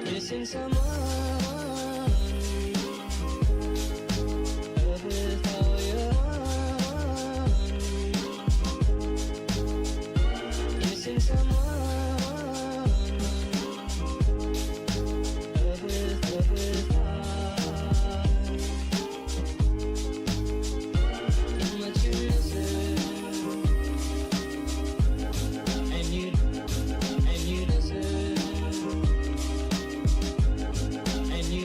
Missing someone with all your missing someone with how much you miss it, and you listen. And you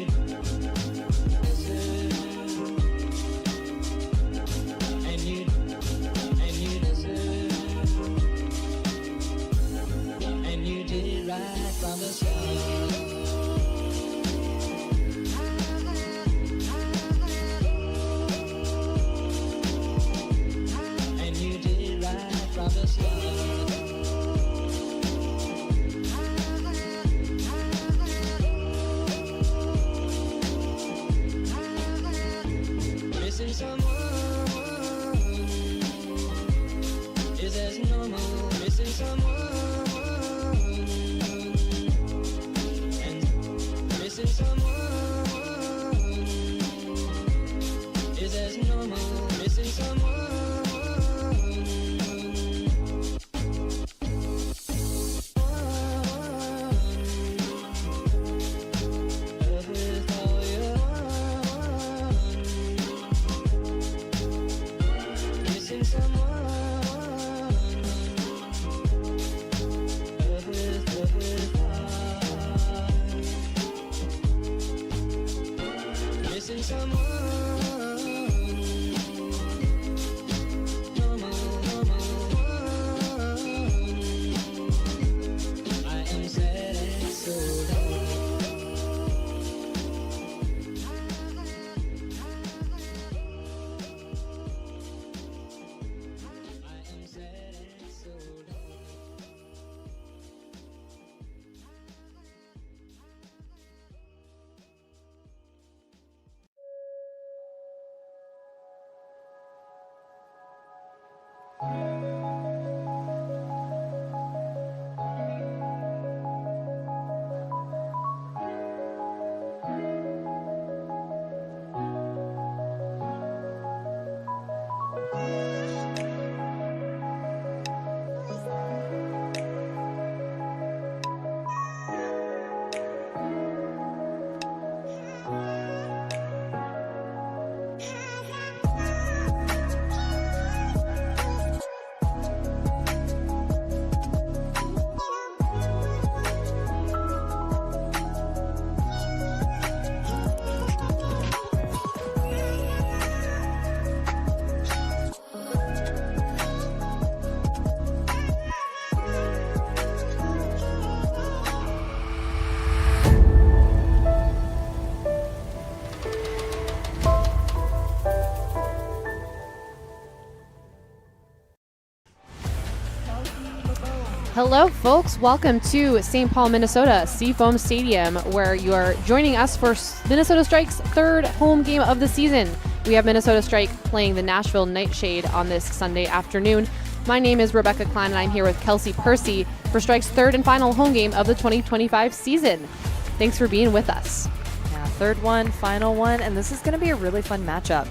Hello, folks. Welcome to St. Paul, Minnesota, Seafoam Stadium, where you are joining us for Minnesota Strike's third home game of the season. We have Minnesota Strike playing the Nashville NightShade on this Sunday afternoon. My name is Rebecca Klein, and I'm here with Kelsey Percy for Strike's third and final home game of the 2025 season. Thanks for being with us. Yeah, third one, final one, and this is going to be a really fun matchup.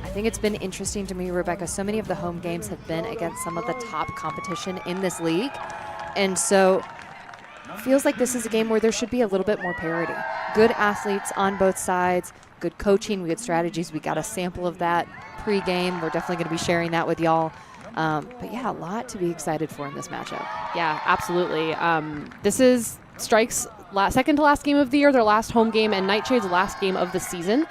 I think it's been interesting to me, Rebecca. So many of the home games have been against some of the top competition in this league. And so it feels like this is a game where there should be a little bit more parity. Good athletes on both sides, good coaching, good strategies. We got a sample of that pre-game. We're definitely going to be sharing that with y'all. But yeah, a lot to be excited for in this matchup. Yeah, absolutely. This is Strike's second to last game of the year, their last home game, and NightShade's last game of the season.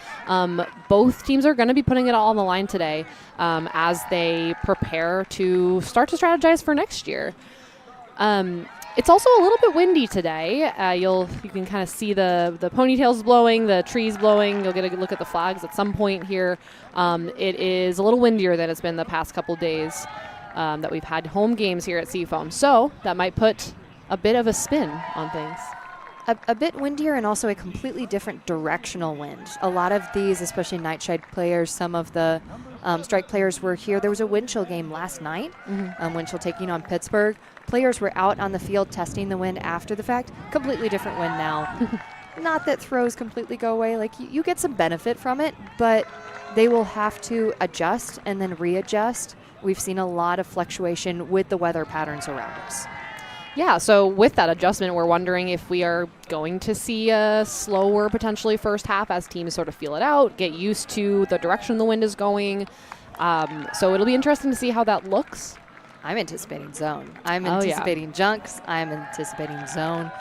Both teams are going to be putting it all on the line today as they prepare to start to strategize for next year. It's also a little bit windy today. You can kind of see the ponytails blowing, the trees blowing. You'll get a look at the flags at some point here. It is a little windier than it's been the past couple days that we've had home games here at Seafoam. So that might put a bit of a spin on things. A bit windier and also a completely different directional wind. A lot of these, especially NightShade players, some of the Strike players were here. There was a wind chill game last night, wind chill taking on Pittsburgh. Players were out on the field testing the wind after the fact. Completely different wind now. Not that throws completely go away. Like you get some benefit from it, but they will have to adjust and then readjust. We've seen a lot of fluctuation with the weather patterns around us. Yeah, so with that adjustment, we're wondering if we are going to see a slower, potentially, first half as teams sort of feel it out, get used to the direction the wind is going. So it'll be interesting to see how that looks. I'm anticipating zone. I'm anticipating junks. I'm anticipating zone.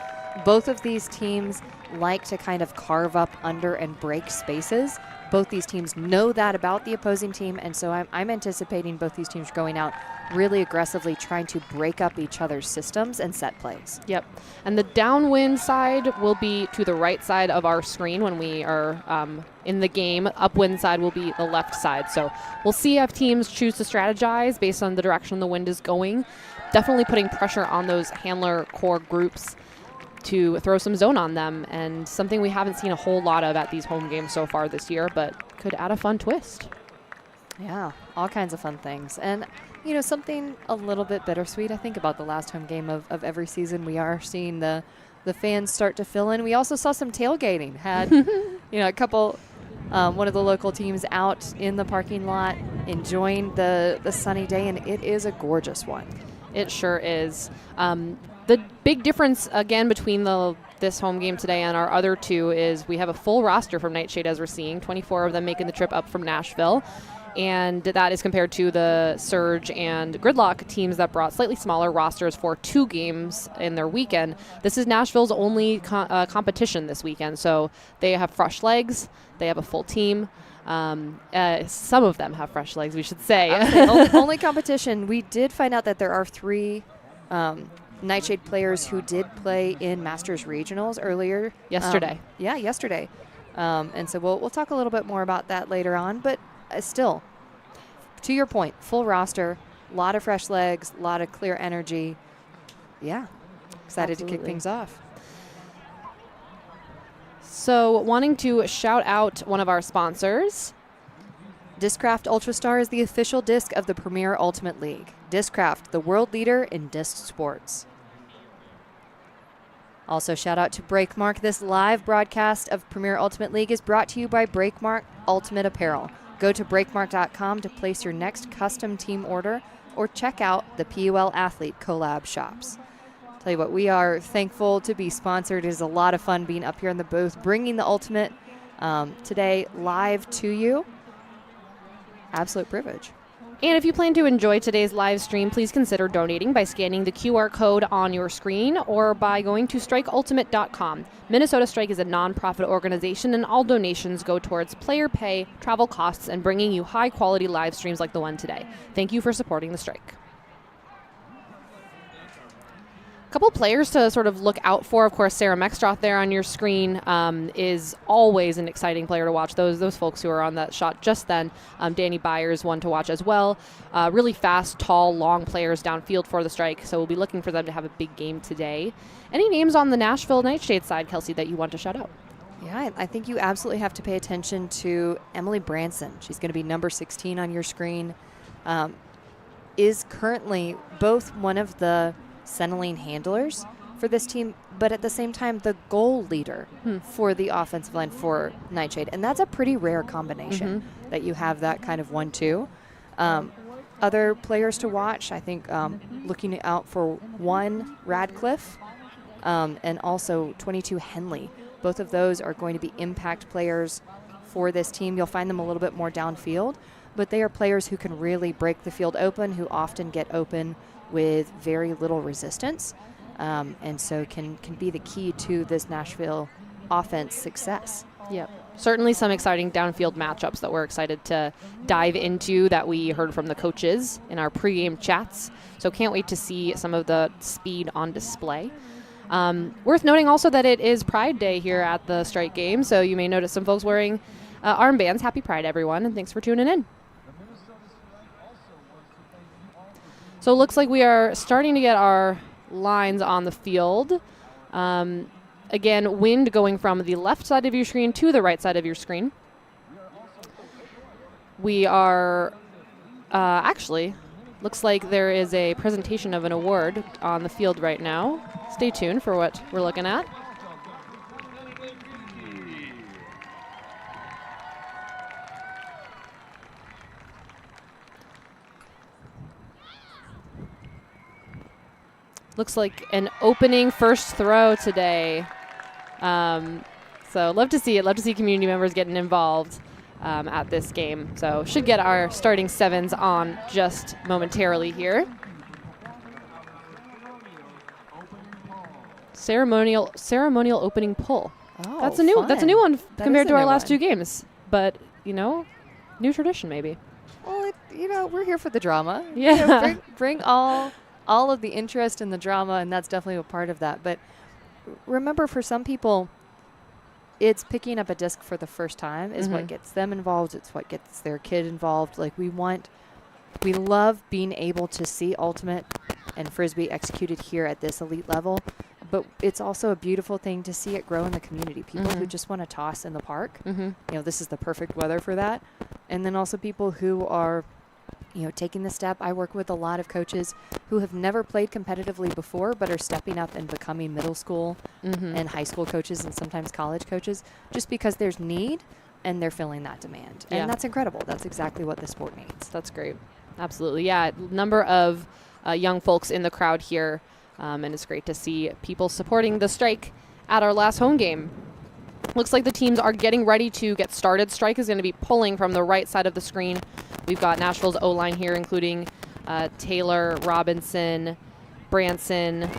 Both of these teams like to kind of carve up under and break spaces. Both these teams know that about the opposing team, and so I'm anticipating both these teams going out really aggressively trying to break up each other's systems and set plays. Yep. And the downwind side will be to the right side of our screen when we are in the game. Upwind side will be the left side. So we'll see if teams choose to strategize based on the direction the wind is going. Definitely putting pressure on those handler core groups to throw some zone on them, and something we haven't seen a whole lot of at these home games so far this year, but could add a fun twist. Yeah, all kinds of fun things. And, you know, something a little bit bittersweet, I think, about the last home game of every season. We are seeing the fans start to fill in. We also saw some tailgating. Had, a couple, one of the local teams out in the parking lot enjoying the sunny day, and it is a gorgeous one. It sure is. The big difference, again, between this home game today and our other two is we have a full roster from NightShade, as we're seeing, 24 of them making the trip up from Nashville. And that is compared to the Surge and Gridlock teams that brought slightly smaller rosters for 2 games in their weekend. This is Nashville's only competition this weekend, so they have fresh legs. They have a full team. Some of them have fresh legs, we should say. Only competition. We did find out that there are 3 NightShade players who did play in Masters Regionals earlier. Yesterday. Yesterday. And so we'll talk a little bit more about that later on. But still, to your point, full roster, a lot of fresh legs, a lot of clear energy. Yeah, excited Absolutely. to kick things off. So wanting to shout out one of our sponsors. Discraft Ultrastar is the official disc of the Premier Ultimate League. Discraft, the world leader in disc sports. Also, shout out to Breakmark. This live broadcast of Premier Ultimate League is brought to you by Breakmark Ultimate Apparel. Go to breakmark.com to place your next custom team order or check out the PUL Athlete collab shops. Tell you what, we are thankful to be sponsored. It is a lot of fun being up here in the booth, bringing the Ultimate today live to you. Absolute privilege. And if you plan to enjoy today's live stream, please consider donating by scanning the QR code on your screen or by going to strikeultimate.com. Minnesota Strike is a nonprofit organization, and all donations go towards player pay, travel costs, and bringing you high-quality live streams like the one today. Thank you for supporting the Strike. Couple players to sort of look out for. Of course, Sarah Mextroth there on your screen is always an exciting player to watch. Those folks who are on that shot just then. Danny Byers, one to watch as well. Really fast, tall, long players downfield for the Strike, so we'll be looking for them to have a big game today. Any names on the Nashville NightShade side, Kelsey, that you want to shout out? Yeah, I think you absolutely have to pay attention to Emily Branson. She's going to be number 16 on your screen. Is currently both one of the centerline handlers for this team, but at the same time the goal leader for the offensive line for NightShade. And that's a pretty rare combination that you have that kind of 1-2. Other players to watch, I think looking out for 1 Radcliffe and also 22 Henley. Both of those are going to be impact players for this team. You'll find them a little bit more downfield, but they are players who can really break the field open, who often get open with very little resistance, and so can be the key to this Nashville offense success. Yep. Certainly some exciting downfield matchups that we're excited to dive into that we heard from the coaches in our pregame chats. So can't wait to see some of the speed on display. Worth noting also that it is Pride Day here at the Strike game, so you may notice some folks wearing armbands. Happy Pride, everyone, and thanks for tuning in. So it looks like we are starting to get our lines on the field. Again, wind going from the left side of your screen to the right side of your screen. We are actually, looks like there is a presentation of an award on the field right now. Stay tuned for what we're looking at. Looks like an opening first throw today. So love to see it. Love to see community members getting involved at this game. So should get our starting 7s on just momentarily here. Ceremonial opening pull. Oh, that's a new one compared to our last 2 games. But new tradition maybe. Well, we're here for the drama. Yeah. Bring all of the interest and the drama, and that's definitely a part of that. But remember, for some people, it's picking up a disc for the first time is what gets them involved. It's what gets their kid involved. Like we love being able to see ultimate and frisbee executed here at this elite level, but it's also a beautiful thing to see it grow in the community. People who just want to toss in the park. This is the perfect weather for that. And then also people who are taking the step. I work with a lot of coaches who have never played competitively before, but are stepping up and becoming middle school and high school coaches and sometimes college coaches just because there's need and they're filling that demand. Yeah. And that's incredible. That's exactly what the sport needs. That's great. Absolutely. Yeah. Number of young folks in the crowd here. And it's great to see people supporting the Strike at our last home game. Looks like the teams are getting ready to get started. Strike is going to be pulling from the right side of the screen. We've got Nashville's O-line here, including Taylor, Robinson, Branson,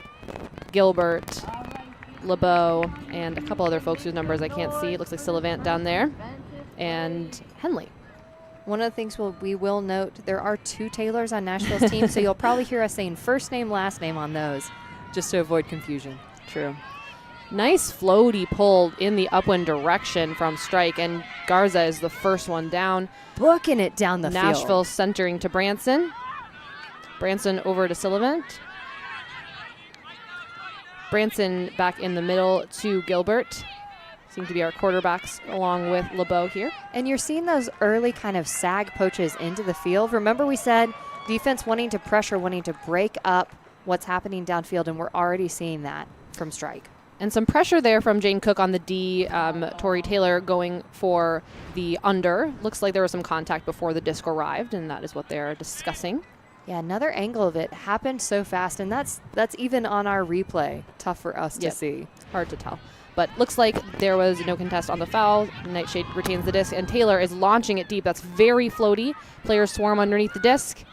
Gilbert, LeBeau, and a couple other folks whose numbers I can't see. It looks like Sylvant down there, and Henley. One of the things we will note, there are 2 Taylors on Nashville's team, so you'll probably hear us saying first name, last name on those, just to avoid confusion. True. Nice floaty pull in the upwind direction from Strike, and Garza is the first one down. Booking it down the field. Nashville centering to Branson. Branson over to Sylvant. Branson back in the middle to Gilbert. Seem to be our quarterbacks along with LeBeau here. And you're seeing those early kind of sag poaches into the field. Remember we said defense wanting to pressure, wanting to break up what's happening downfield, and we're already seeing that from Strike. And some pressure there from Jane Cook on the D. Tori Taylor going for the under. Looks like there was some contact before the disc arrived, and that is what they're discussing. Yeah, another angle of it happened so fast, and that's even on our replay. Tough for us to see. Hard to tell. But looks like there was no contest on the foul. NightShade retains the disc, and Taylor is launching it deep. That's very floaty. Players swarm underneath the disc,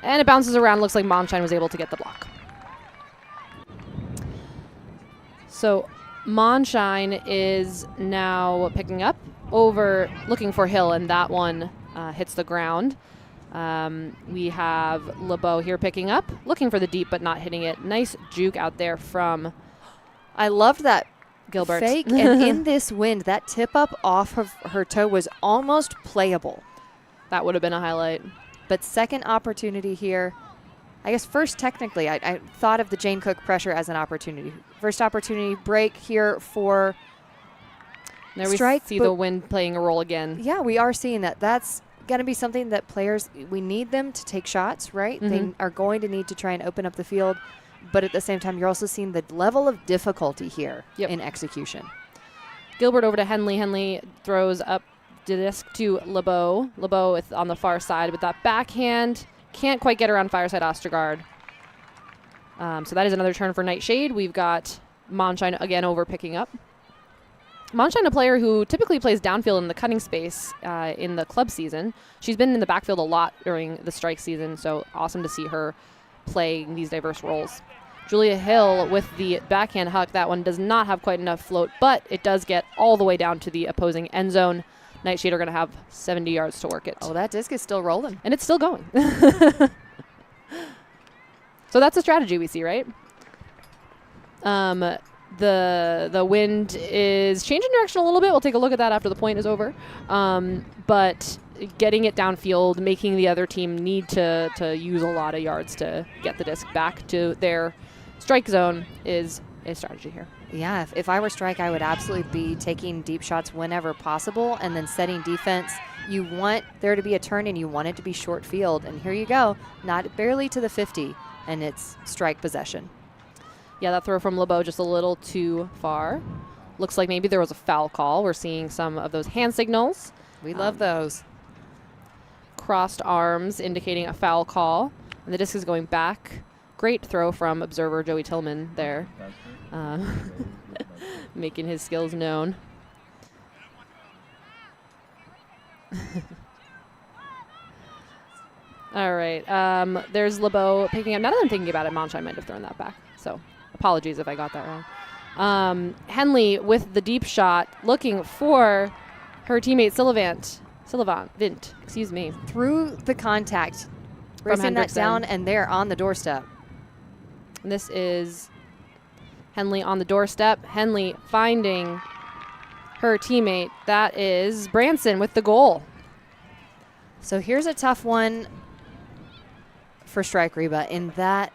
and it bounces around. Looks like Momshine was able to get the block. So Monshine is now picking up over, looking for Hill, and that one hits the ground. We have LeBeau here picking up, looking for the deep but not hitting it. Nice juke out there from I loved that Gilbert. fake. And in this wind, that tip up off of her toe was almost playable. That would have been a highlight. But second opportunity here. I guess first, technically, I thought of the Jane Cook pressure as an opportunity. First opportunity break here for There we strike. see the wind playing a role again. Yeah, we are seeing that. That's going to be something that players, we need them to take shots, right? They are going to need to try and open up the field. But at the same time, you're also seeing the level of difficulty here in execution. Gilbert over to Henley. Henley throws up the disc to LeBeau. LeBeau on the far side with that backhand. Can't quite get around Fireside Ostergaard. So that is another turn for NightShade. We've got Monshine again over picking up. Monshine, a player who typically plays downfield in the cutting space in the club season. She's been in the backfield a lot during the strike season, so awesome to see her playing these diverse roles. Julia Hill with the backhand huck. That one does not have quite enough float, but it does get all the way down to the opposing end zone. NightShade are going to have 70 yards to work it. Oh, that disc is still rolling. And it's still going. So that's a strategy we see, right? The wind is changing direction a little bit. We'll take a look at that after the point is over. But getting it downfield, making the other team need to use a lot of yards to get the disc back to their strike zone is a strategy here. Yeah, if I were strike, I would absolutely be taking deep shots whenever possible and then setting defense. You want there to be a turn and you want it to be short field. And here you go, barely to the 50, and it's strike possession. Yeah, that throw from LeBeau just a little too far. Looks like maybe there was a foul call. We're seeing some of those hand signals. We love those. Crossed arms indicating a foul call. And the disc is going back. Great throw from observer Joey Tillman there. Making his skills known. All right. There's LeBeau picking up. Now that I'm thinking about it, Monshine might have thrown that back. So apologies if I got that wrong. Henley with the deep shot, looking for her teammate Vint, excuse me. Through the contact, racing that down, and they're on the doorstep. And this is Henley on the doorstep. Henley finding her teammate. That is Branson with the goal. So here's a tough one for Strike Reba in that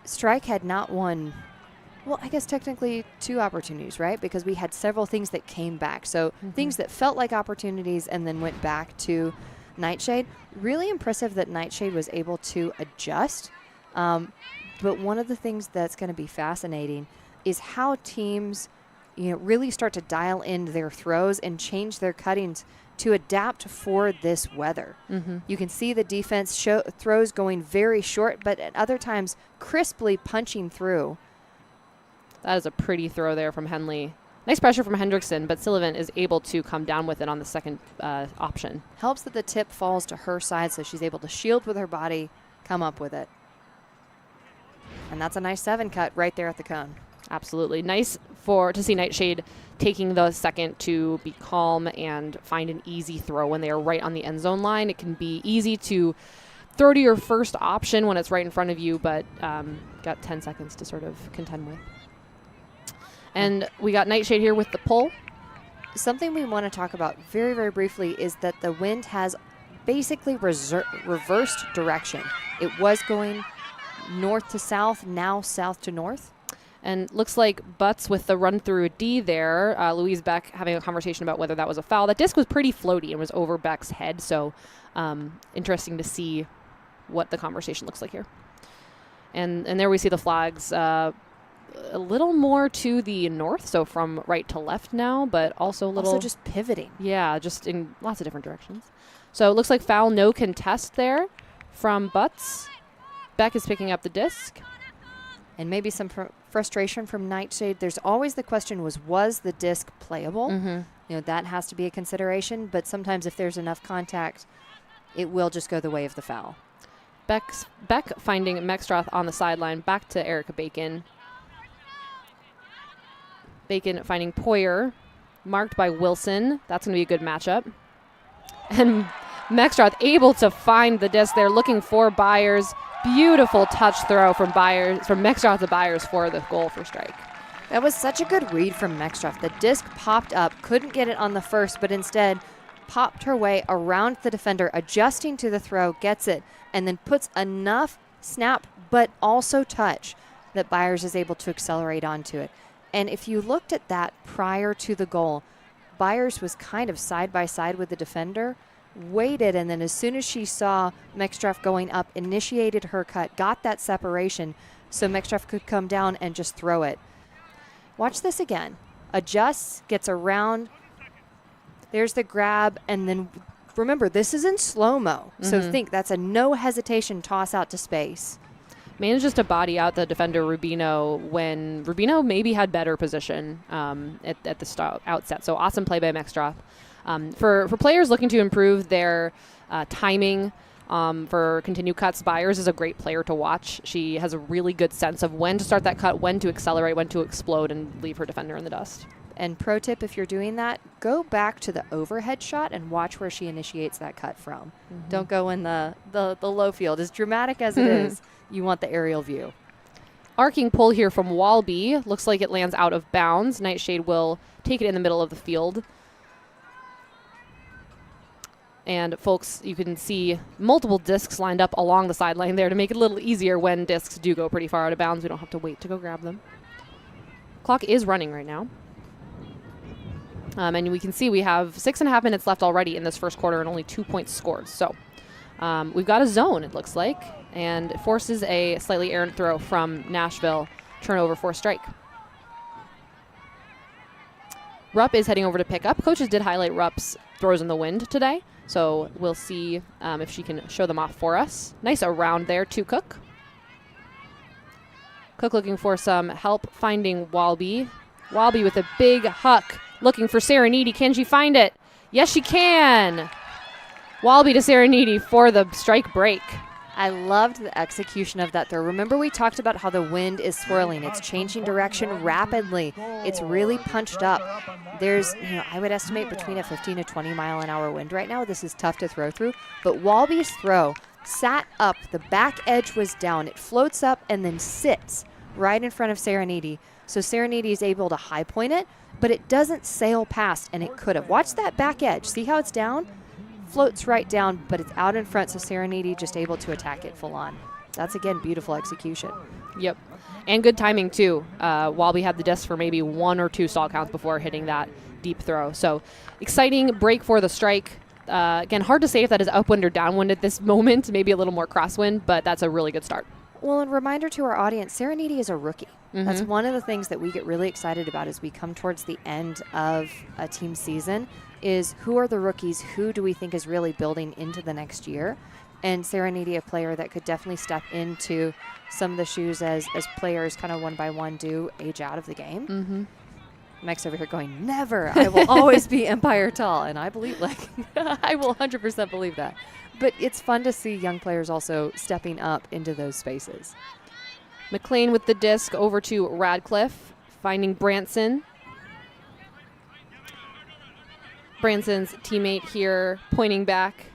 Strike had not won, well, I guess technically two opportunities, right? Because we had several things that came back. So things that felt like opportunities and then went back to NightShade. Really impressive that NightShade was able to adjust. But one of the things that's going to be fascinating is how teams, really start to dial in their throws and change their cuttings to adapt for this weather. You can see the defense throws going very short, but at other times crisply punching through. That is a pretty throw there from Henley. Nice pressure from Hendrickson, but Sullivan is able to come down with it on the second option. Helps that the tip falls to her side, so she's able to shield with her body, come up with it. And that's a nice 7 cut right there at the cone. Absolutely. Nice to see NightShade taking the second to be calm and find an easy throw when they are right on the end zone line. It can be easy to throw to your first option when it's right in front of you, but got 10 seconds to sort of contend with. And we got NightShade here with the pull. Something we want to talk about very, very briefly is that the wind has basically reversed direction. It was going north to south, now south to north. And looks like Butts with the run through a D there. Louise Beck having a conversation about whether that was a foul. That disc was pretty floaty and was over Beck's head, so interesting to see what the conversation looks like here. And there we see the flags a little more to the north, so from right to left now, but also a little... Also just pivoting. Yeah, just in lots of different directions. So it looks like foul, no contest there from Butts. Beck is picking up the disc. And maybe some frustration from NightShade. There's always the question was the disc playable? That has to be a consideration, but sometimes if there's enough contact, it will just go the way of the foul. Beck finding Mextroth on the sideline, back to Erica Bacon. Bacon finding Poyer, marked by Wilson. That's going to be a good matchup. And Mexstroth able to find the disc there, looking for Byers. Beautiful touch throw from Mexstroth to Byers for the goal for strike. That was such a good read from Mexstroth. The disc popped up, couldn't get it on the first, but instead popped her way around the defender, adjusting to the throw, gets it, and then puts enough snap but also touch that Byers is able to accelerate onto it. And if you looked at that prior to the goal, Byers was kind of side by side with the defender, waited, and then as soon as she saw Mexstroth going up, initiated her cut, got that separation so Mexstroth could come down and just throw it. Watch this again. Adjusts, gets around. There's the grab, and then remember, this is in slow-mo. So think that's a no hesitation toss out to space. Manages to body out the defender Rubino when Rubino maybe had better position at the outset. So awesome play by Mexstroth. For players looking to improve their timing for continued cuts, Byers is a great player to watch. She has a really good sense of when to start that cut, when to accelerate, when to explode and leave her defender in the dust. And pro tip, if you're doing that, go back to the overhead shot and watch where she initiates that cut from. Don't go in the low field. As dramatic as it is, you want the aerial view. Arcing pull here from Walby. Looks like it lands out of bounds. NightShade will take it in the middle of the field. And folks, you can see multiple discs lined up along the sideline there to make it a little easier when discs do go pretty far out of bounds. We don't have to wait to go grab them. Clock is running right now. And we can see we have 6.5 minutes left already in this first quarter and only 2 points scored. So we've got a zone, it looks like, and it forces a slightly errant throw from Nashville. Turnover for strike. Rupp is heading over to pick up. Coaches did highlight Rupp's throws in the wind today, so we'll see if she can show them off for us. Nice around there to Cook. Cook looking for some help finding Walby. Walby with a big huck. Looking for Serenity. Can she find it? Yes, she can. Walby to Serenity for the strike break. I loved the execution of that throw. Remember, we talked about how the wind is swirling. It's changing direction rapidly. It's really punched up. There's, I would estimate between a 15 to 20 mile an hour wind right now. This is tough to throw through. But Walby's throw sat up. The back edge was down. It floats up and then sits right in front of Serenity. So Serenity is able to high point it, but it doesn't sail past, and it could have. Watch that back edge. See how it's down? Floats right down, but it's out in front, so Serenity just able to attack it full on. That's, again, beautiful execution. Yep. And good timing, too. Walby had the disc for maybe 1 or 2 stall counts before hitting that deep throw. So exciting break for the strike. Again, hard to say if that is upwind or downwind at this moment. Maybe a little more crosswind, but that's a really good start. Well, and reminder to our audience, Serenity is a rookie. That's one of the things that we get really excited about as we come towards the end of a team season is who are the rookies, who do we think is really building into the next year? And Serenity, a player that could definitely step into some of the shoes as players kind of one by one do age out of the game. Mike's over here going, never, I will always be Empire tall. And I believe, I will 100% believe that. But it's fun to see young players also stepping up into those spaces. McLean with the disc over to Radcliffe, finding Branson. Branson's teammate here pointing back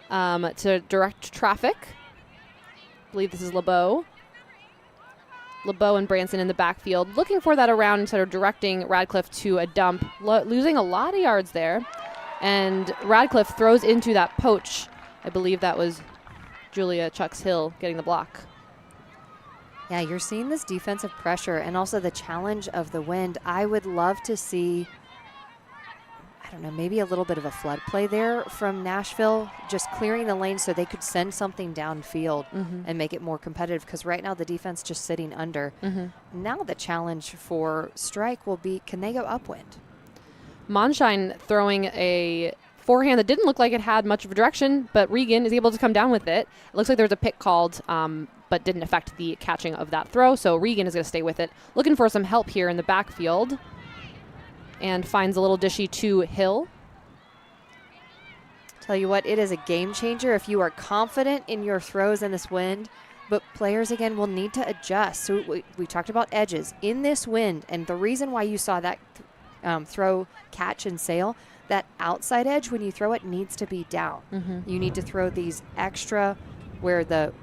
to direct traffic. I believe this is LeBeau. LeBeau and Branson in the backfield, looking for that around instead of directing Radcliffe to a dump, losing a lot of yards there. And Radcliffe throws into that poach. I believe that was Julia Chucks Hill getting the block. Yeah, you're seeing this defensive pressure and also the challenge of the wind. I would love to see, I don't know, maybe a little bit of a flood play there from Nashville, just clearing the lane so they could send something downfield and make it more competitive, because right now the defense just sitting under. Now the challenge for strike will be, can they go upwind? Monshine throwing a forehand that didn't look like it had much of a direction, but Regan is able to come down with it. It looks like there was a pick called, but didn't affect the catching of that throw, so Regan is going to stay with it. Looking for some help here in the backfield, and finds a little dishy to Hill. Tell you what, it is a game changer if you are confident in your throws in this wind, but players, again, will need to adjust. So we talked about edges in this wind, and the reason why you saw that throw, catch, and sail, that outside edge, when you throw it, needs to be down. You need to throw these extra where the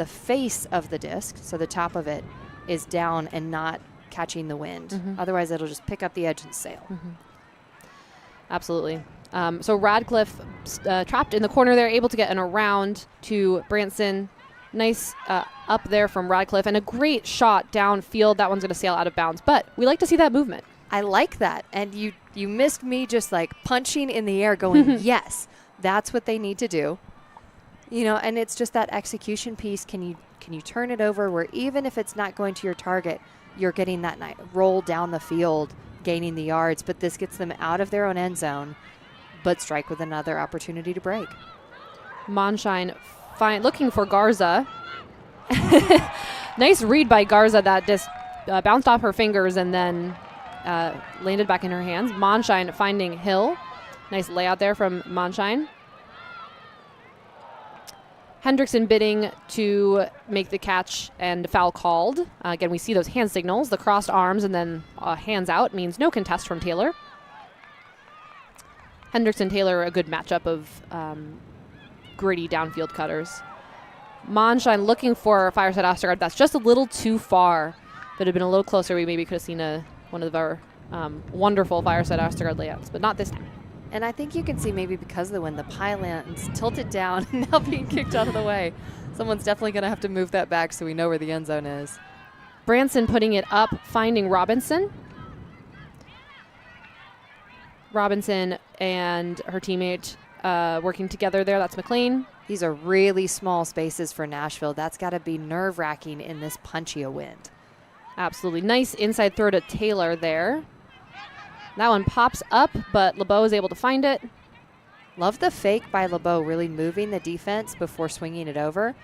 face of the disc, so the top of it, is down and not catching the wind. Otherwise, it'll just pick up the edge and sail. Absolutely. So Radcliffe trapped in the corner there, able to get an around to Branson. Nice up there from Radcliffe, and a great shot downfield. That one's going to sail out of bounds, but we like to see that movement. I like that. And you missed me just like punching in the air going, yes, that's what they need to do. You know, and it's just that execution piece. Can you turn it over where even if it's not going to your target, you're getting that roll down the field, gaining the yards, but this gets them out of their own end zone, but strike with another opportunity to break. Monshine looking for Garza. Nice read by Garza that just bounced off her fingers and then landed back in her hands. Monshine finding Hill. Nice layout there from Monshine. Hendrickson bidding to make the catch and foul called. Again, we see those hand signals, the crossed arms, and then hands out means no contest from Taylor. Hendrickson-Taylor, a good matchup of gritty downfield cutters. Monshine looking for Fireside Ostergaard. That's just a little too far. If it had been a little closer, we maybe could have seen one of our wonderful Fireside Ostergaard layouts, but not this time. And I think you can see maybe because of the wind, the pylon's tilted down and now being kicked out of the way. Someone's definitely going to have to move that back so we know where the end zone is. Branson putting it up, finding Robinson. Robinson and her teammate working together there. That's McLean. These are really small spaces for Nashville. That's got to be nerve-wracking in this punchy a wind. Absolutely. Nice inside throw to Taylor there. That one pops up, but LeBeau is able to find it. Love the fake by LeBeau, really moving the defense before swinging it over.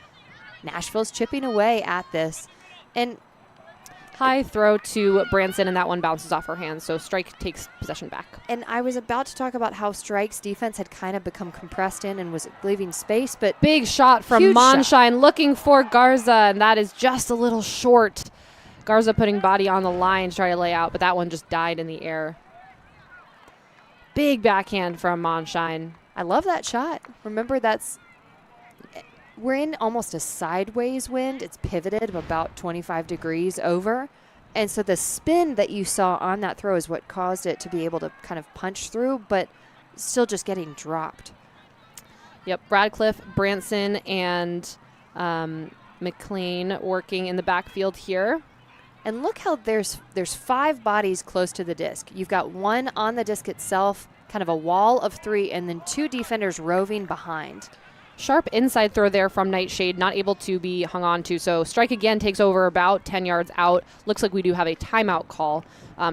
Nashville's chipping away at this. And high throw to Branson, and that one bounces off her hands, so Strike takes possession back. And I was about to talk about how Strike's defense had kind of become compressed in and was leaving space, but big shot from Monshine looking for Garza, and that is just a little short. Garza putting body on the line to try to lay out, but that one just died in the air. Big backhand from Monshine. I love that shot. Remember, we're in almost a sideways wind. It's pivoted about 25 degrees over. And so the spin that you saw on that throw is what caused it to be able to kind of punch through, but still just getting dropped. Yep, Radcliffe, Branson, and McLean working in the backfield here. And look how there's 5 bodies close to the disc. You've got one on the disc itself, kind of a wall of 3, and then 2 defenders roving behind. Sharp inside throw there from NightShade, not able to be hung on to. So Strike again takes over about 10 yards out. Looks like we do have a timeout call.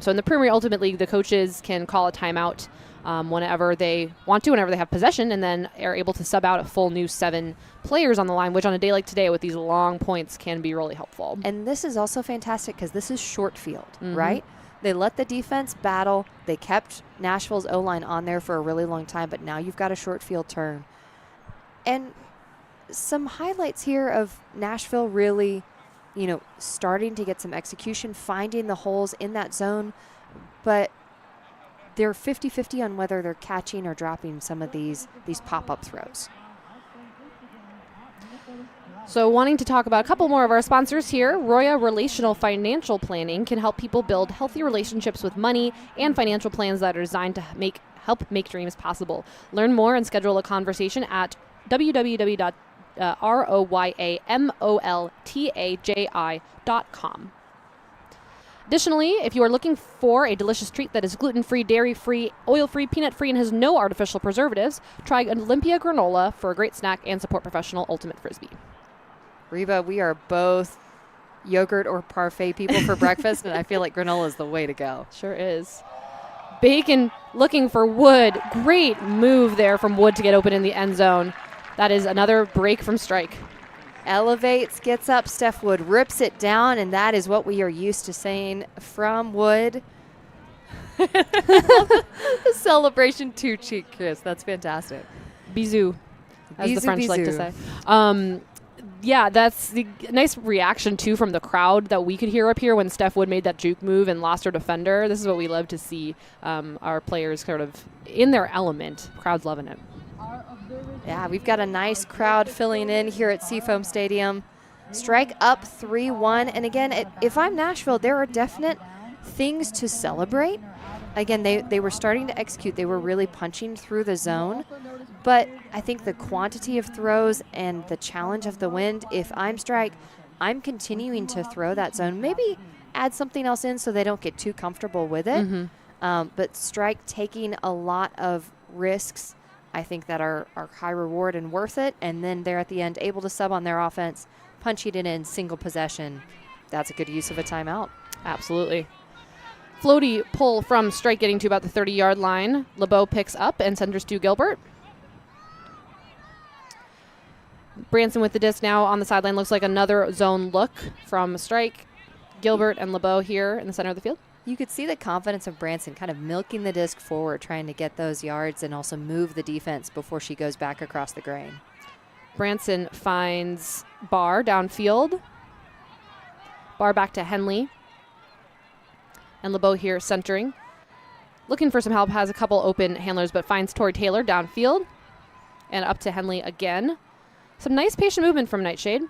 So in the Premier Ultimate League, the coaches can call a timeout whenever they want to, whenever they have possession, and then are able to sub out a full new 7 players on the line, which on a day like today with these long points can be really helpful. And this is also fantastic because this is short field, right? They let the defense battle. They kept Nashville's O-line on there for a really long time, but now you've got a short field turn. And some highlights here of Nashville really, starting to get some execution, finding the holes in that zone, but they're 50-50 on whether they're catching or dropping some of these pop-up throws. So wanting to talk about a couple more of our sponsors here. Roya Relational Financial Planning can help people build healthy relationships with money and financial plans that are designed to help make dreams possible. Learn more and schedule a conversation at www.royamoltaji.com. Additionally, if you are looking for a delicious treat that is gluten-free, dairy-free, oil-free, peanut-free, and has no artificial preservatives, try Olympia Granola for a great snack and support professional Ultimate Frisbee. Reba, we are both yogurt or parfait people for breakfast, and I feel like granola is the way to go. Sure is. Bacon looking for Wood. Great move there from Wood to get open in the end zone. That is another break from Strike. Elevates, gets up, Steph Wood rips it down, and that is what we are used to saying from Wood. The celebration two-cheek kiss. That's fantastic. Bisou, as the French like to say. Yeah, that's the nice reaction, too, from the crowd that we could hear up here when Steph Wood made that juke move and lost her defender. This is what we love to see, our players sort of in their element. Crowd's loving it. Yeah, we've got a nice crowd filling in here at Seafoam Stadium. Strike up 3-1. And again, if I'm Nashville, there are definite things to celebrate. Again, they were starting to execute. They were really punching through the zone. But I think the quantity of throws and the challenge of the wind, if I'm Strike, I'm continuing to throw that zone. Maybe add something else in so they don't get too comfortable with it. But Strike taking a lot of risks, I think, that are high reward and worth it. And then they're at the end able to sub on their offense, punching it in single possession. That's a good use of a timeout. Absolutely. Floaty pull from Strike getting to about the 30-yard line. LeBeau picks up and centers to Gilbert. Branson with the disc now on the sideline. Looks like another zone look from Strike. Gilbert and LeBeau here in the center of the field. You could see the confidence of Branson kind of milking the disc forward, trying to get those yards and also move the defense before she goes back across the grain. Branson finds Barr downfield. Barr back to Henley. And LeBeau here centering. Looking for some help, has a couple open handlers, but finds Tori Taylor downfield. And up to Henley again. Some nice patient movement from NightShade.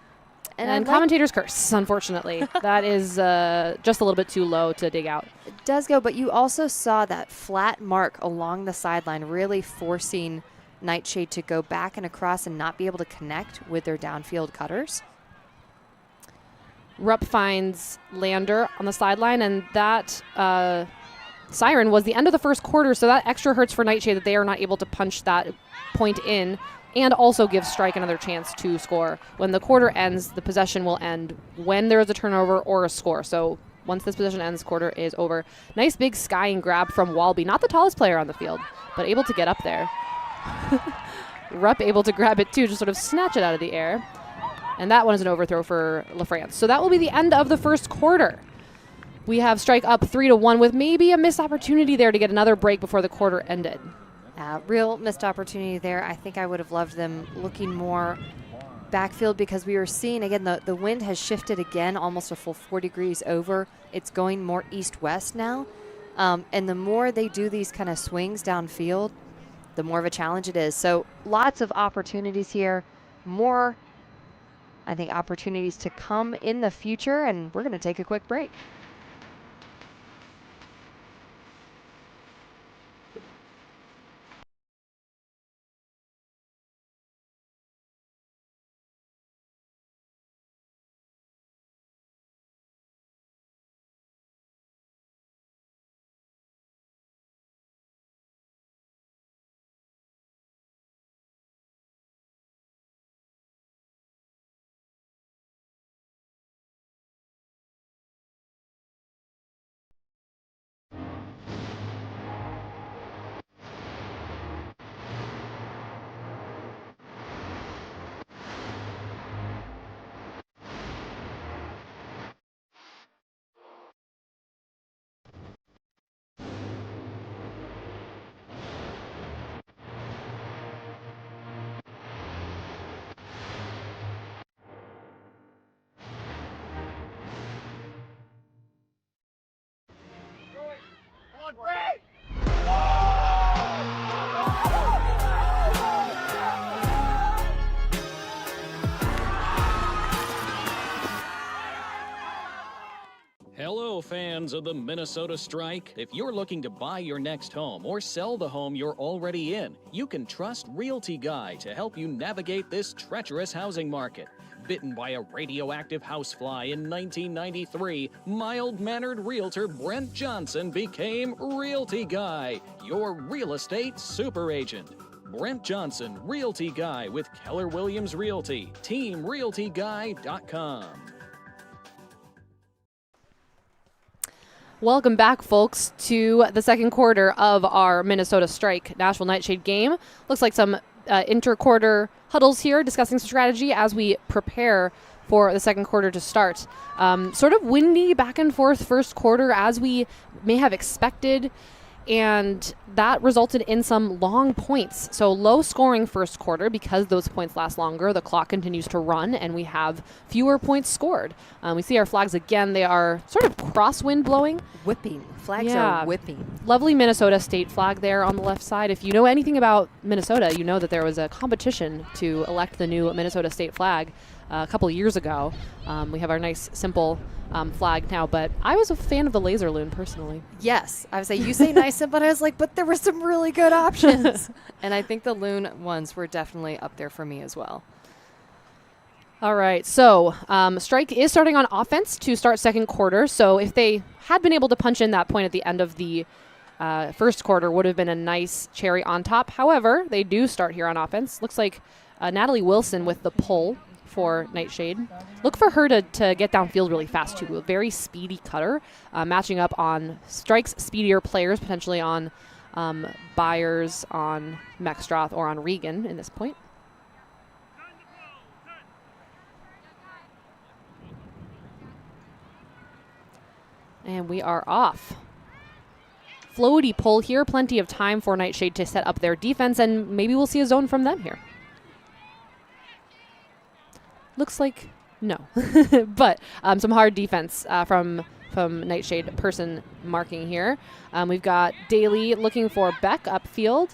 And commentators curse, unfortunately. That is just a little bit too low to dig out. It does go, but you also saw that flat mark along the sideline really forcing NightShade to go back and across and not be able to connect with their downfield cutters. Rupp finds Lander on the sideline, and that siren was the end of the first quarter, so that extra hurts for NightShade that they are not able to punch that point in and also gives Strike another chance to score. When the quarter ends, the possession will end when there is a turnover or a score. So once this possession ends, quarter is over. Nice big skying grab from Walby, not the tallest player on the field, but able to get up there. Rupp able to grab it too, just sort of snatch it out of the air. And that one is an overthrow for LaFrance. So that will be the end of the first quarter. We have Strike up 3-1 with maybe a missed opportunity there to get another break before the quarter ended. Real missed opportunity there. I think I would have loved them looking more backfield because we were seeing, again, the wind has shifted again almost a full 4 degrees over. It's going more east-west now. And the more they do these kind of swings downfield, the more of a challenge it is. So lots of opportunities here. More, I think, opportunities to come in the future. And we're going to take a quick break. Hello, fans of the Minnesota Strike. If you're looking to buy your next home or sell the home you're already in, you can trust Realty Guy to help you navigate this treacherous housing market. Bitten by a radioactive housefly in 1993, mild-mannered realtor Brent Johnson became Realty Guy, your real estate super agent. Brent Johnson, Realty Guy with Keller Williams Realty, teamrealtyguy.com. Welcome back, folks, to the second quarter of our Minnesota Strike Nashville NightShade game. Looks like some inter-quarter huddles here discussing some strategy as we prepare for the second quarter to start. Sort of windy back and forth first quarter as we may have expected. And that resulted in some long points. So low scoring first quarter because those points last longer. The clock continues to run and we have fewer points scored. We see our flags again. They are sort of crosswind blowing. Whipping. Flags Yeah. are whipping. Lovely Minnesota state flag there on the left side. If you know anything about Minnesota, you know that there was a competition to elect the new Minnesota state flag a couple years ago. We have our nice, simple flag now, but I was a fan of the laser loon personally. Yes. I would say you say nice, but I was like, but there were some really good options. And I think the loon ones were definitely up there for me as well. All right, so Strike is starting on offense to start second quarter. So if they had been able to punch in that point at the end of the first quarter, would have been a nice cherry on top. However, they do start here on offense. Looks like Natalie Wilson with the pull for NightShade. Look for her to get downfield really fast too. A very speedy cutter, matching up on Strike's speedier players, potentially on Byers, on Mexstroth, or on Regan in this point. And we are off. Floaty pull here. Plenty of time for NightShade to set up their defense, and maybe we'll see a zone from them here. Looks like no. But some hard defense from NightShade person marking here. We've got Daly looking for Beck upfield.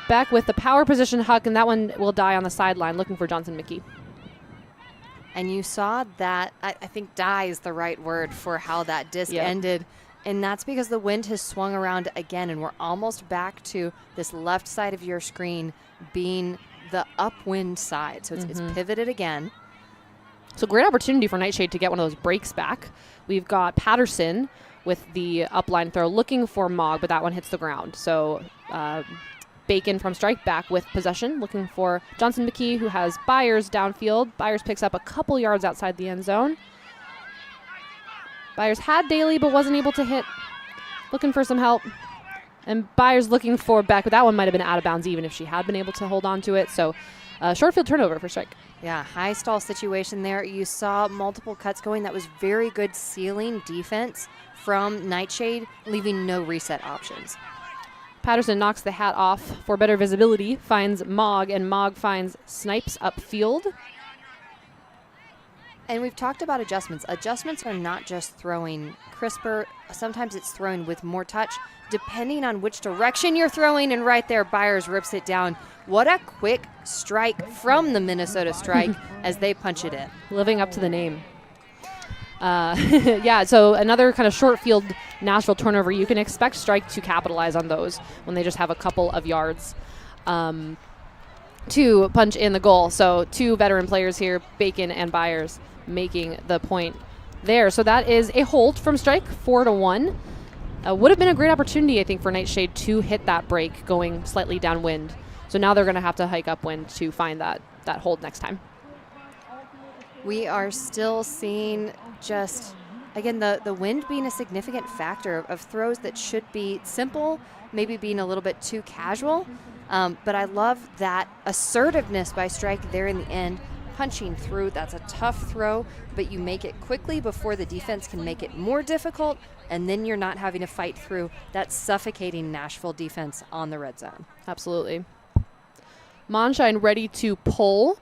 Beck with the power position huck, and that one will die on the sideline looking for Johnson McKee. And you saw that, I think die is the right word for how that disc ended. And that's because the wind has swung around again, and we're almost back to this left side of your screen being the upwind side. So it's pivoted again. So great opportunity for NightShade to get one of those breaks back. We've got Patterson with the upline throw looking for Mogg, but that one hits the ground. So Bacon from Strike back with possession, looking for Johnson McKee, who has Byers downfield. Byers picks up a couple yards outside the end zone. Byers had Daly, but wasn't able to hit. Looking for some help. And Byers looking for Beck, but that one might have been out of bounds even if she had been able to hold on to it. So short field turnover for Strike. Yeah, high stall situation there. You saw multiple cuts going. That was very good sealing defense from NightShade, leaving no reset options. Patterson knocks the hat off for better visibility, finds Mogg, and Mogg finds Snipes upfield. And we've talked about adjustments. Adjustments are not just throwing crisper. Sometimes it's throwing with more touch, depending on which direction you're throwing. And right there, Byers rips it down. What a quick strike from the Minnesota Strike as they punch it in. Living up to the name. Yeah, so another kind of short field Nashville turnover. You can expect Strike to capitalize on those when they just have a couple of yards to punch in the goal. So two veteran players here, Bacon and Byers, making the point there. So that is a hold from Strike, 4-1. Would have been a great opportunity, I think, for NightShade to hit that break going slightly downwind. So now they're going to have to hike upwind to find that hold next time. We are still seeing just, again, the wind being a significant factor of throws that should be simple, maybe being a little bit too casual. But I love that assertiveness by Strike there in the end, punching through. That's a tough throw, but you make it quickly before the defense can make it more difficult, and then you're not having to fight through that suffocating Nashville defense on the red zone. Absolutely. Monshine ready to pull.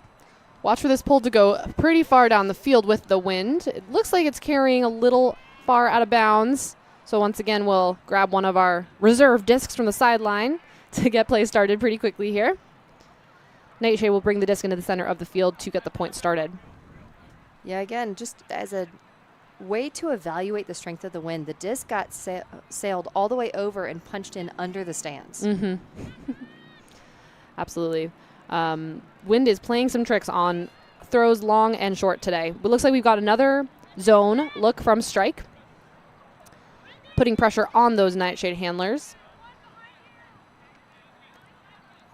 Watch for this pull to go pretty far down the field with the wind. It looks like it's carrying a little far out of bounds. So once again, we'll grab one of our reserve discs from the sideline to get play started pretty quickly here. NightShade will bring the disc into the center of the field to get the point started. Yeah, again, just as a way to evaluate the strength of the wind, the disc got sailed all the way over and punched in under the stands. Absolutely. Wind is playing some tricks on throws long and short today. It looks like we've got another zone look from Strike, putting pressure on those NightShade handlers.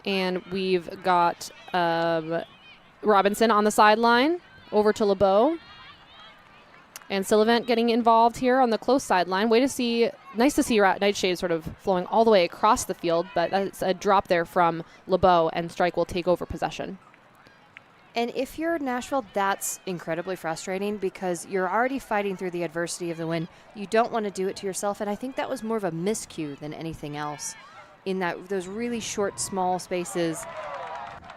And we've got Robinson on the sideline, over to LeBeau. And Sylvant getting involved here on the close sideline. Nice to see NightShade sort of flowing all the way across the field, but that's a drop there from LeBeau, and Strike will take over possession. And if you're Nashville, that's incredibly frustrating because you're already fighting through the adversity of the win. You don't want to do it to yourself, and I think that was more of a miscue than anything else in that those really short, small spaces.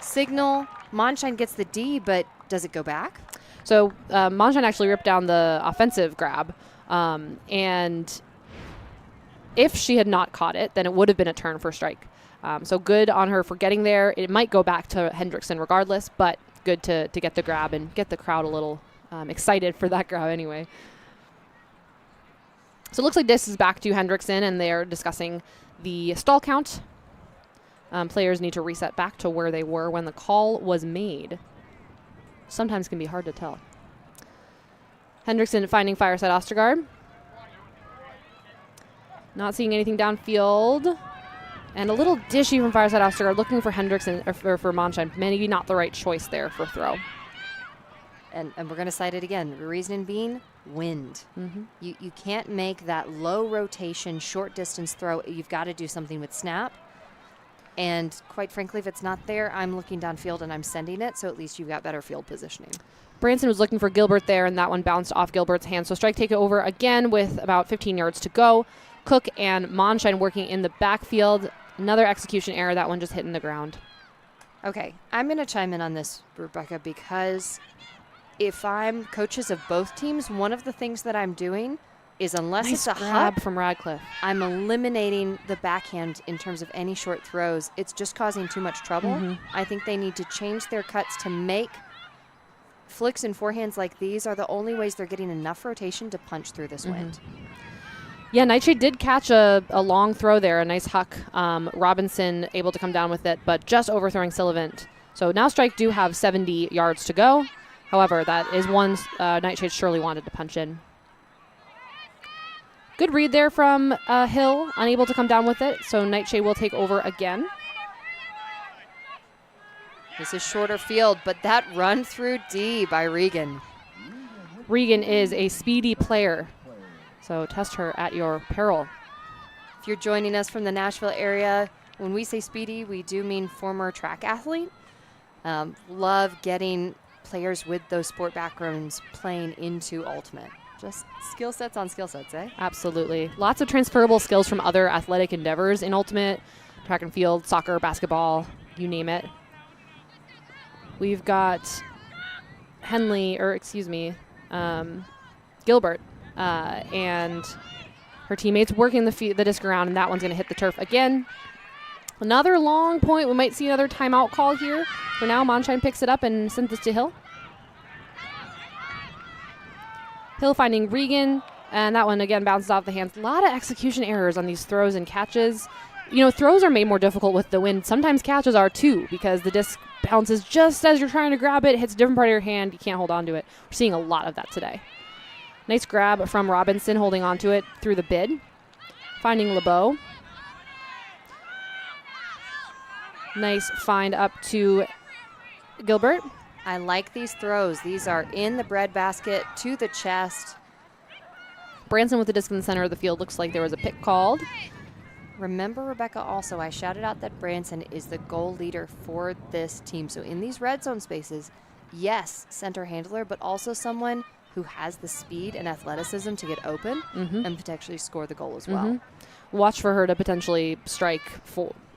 Signal, Monshine gets the D, but does it go back? So Monshine actually ripped down the offensive grab, and if she had not caught it, then it would have been a turn for strike. So good on her for getting there. It might go back to Hendrickson regardless, but good to get the grab and get the crowd a little excited for that grab anyway. So it looks like this is back to Hendrickson, and they're discussing the stall count. Players need to reset back to where they were when the call was made. Sometimes can be hard to tell. Hendrickson finding Fireside Ostergaard. Not seeing anything downfield. And a little dishy from Fireside Ostergaard looking for Hendrickson or for Monshine. Maybe not the right choice there for throw. And we're going to cite it again. The reason being wind. You can't make that low rotation, short distance throw. You've got to do something with snap. And quite frankly, if it's not there, I'm looking downfield and I'm sending it. So at least you've got better field positioning. Branson was looking for Gilbert there, and that one bounced off Gilbert's hand. So strike take it over again with about 15 yards to go. Cook and Monshine working in the backfield. Another execution error. That one just hitting the ground. Okay, I'm going to chime in on this, Rebecca, because if I'm coaches of both teams, one of the things that I'm doing is unless Nice it's a grab hut, from Radcliffe. I'm eliminating the backhand in terms of any short throws. It's just causing too much trouble. I think they need to change their cuts to make flicks and forehands like these are the only ways they're getting enough rotation to punch through this wind. Yeah, NightShade did catch a long throw there, a nice huck. Robinson able to come down with it, but just overthrowing Sullivan. So now strike do have 70 yards to go. However, that is one NightShade surely wanted to punch in. Good read there from Hill, unable to come down with it. So NightShade will take over again. This is shorter field, but that run through D by Regan. Regan is a speedy player, so test her at your peril. If you're joining us from the Nashville area, when we say speedy, we do mean former track athlete. Love getting players with those sport backgrounds playing into Ultimate. Just skill sets on skill sets, eh? Absolutely. Lots of transferable skills from other athletic endeavors in Ultimate, track and field, soccer, basketball, you name it. We've got Gilbert, and her teammates working the disc around, and that one's going to hit the turf again. Another long point. We might see another timeout call here. For now, Monshine picks it up and sends this to Hill. Hill finding Regan, and that one again bounces off the hands. A lot of execution errors on these throws and catches. You know, throws are made more difficult with the wind. Sometimes catches are too, because the disc bounces just as you're trying to grab it, hits a different part of your hand, you can't hold on to it. We're seeing a lot of that today. Nice grab from Robinson, holding on to it through the bid. Finding LeBeau. Nice find up to Gilbert. I like these throws. These are in the breadbasket to the chest. Branson with the disc in the center of the field. Looks like there was a pick called. Remember, Rebecca, also, I shouted out that Branson is the goal leader for this team. So in these red zone spaces, yes, center handler, but also someone who has the speed and athleticism to get open and potentially score the goal as well. Watch for her to potentially strike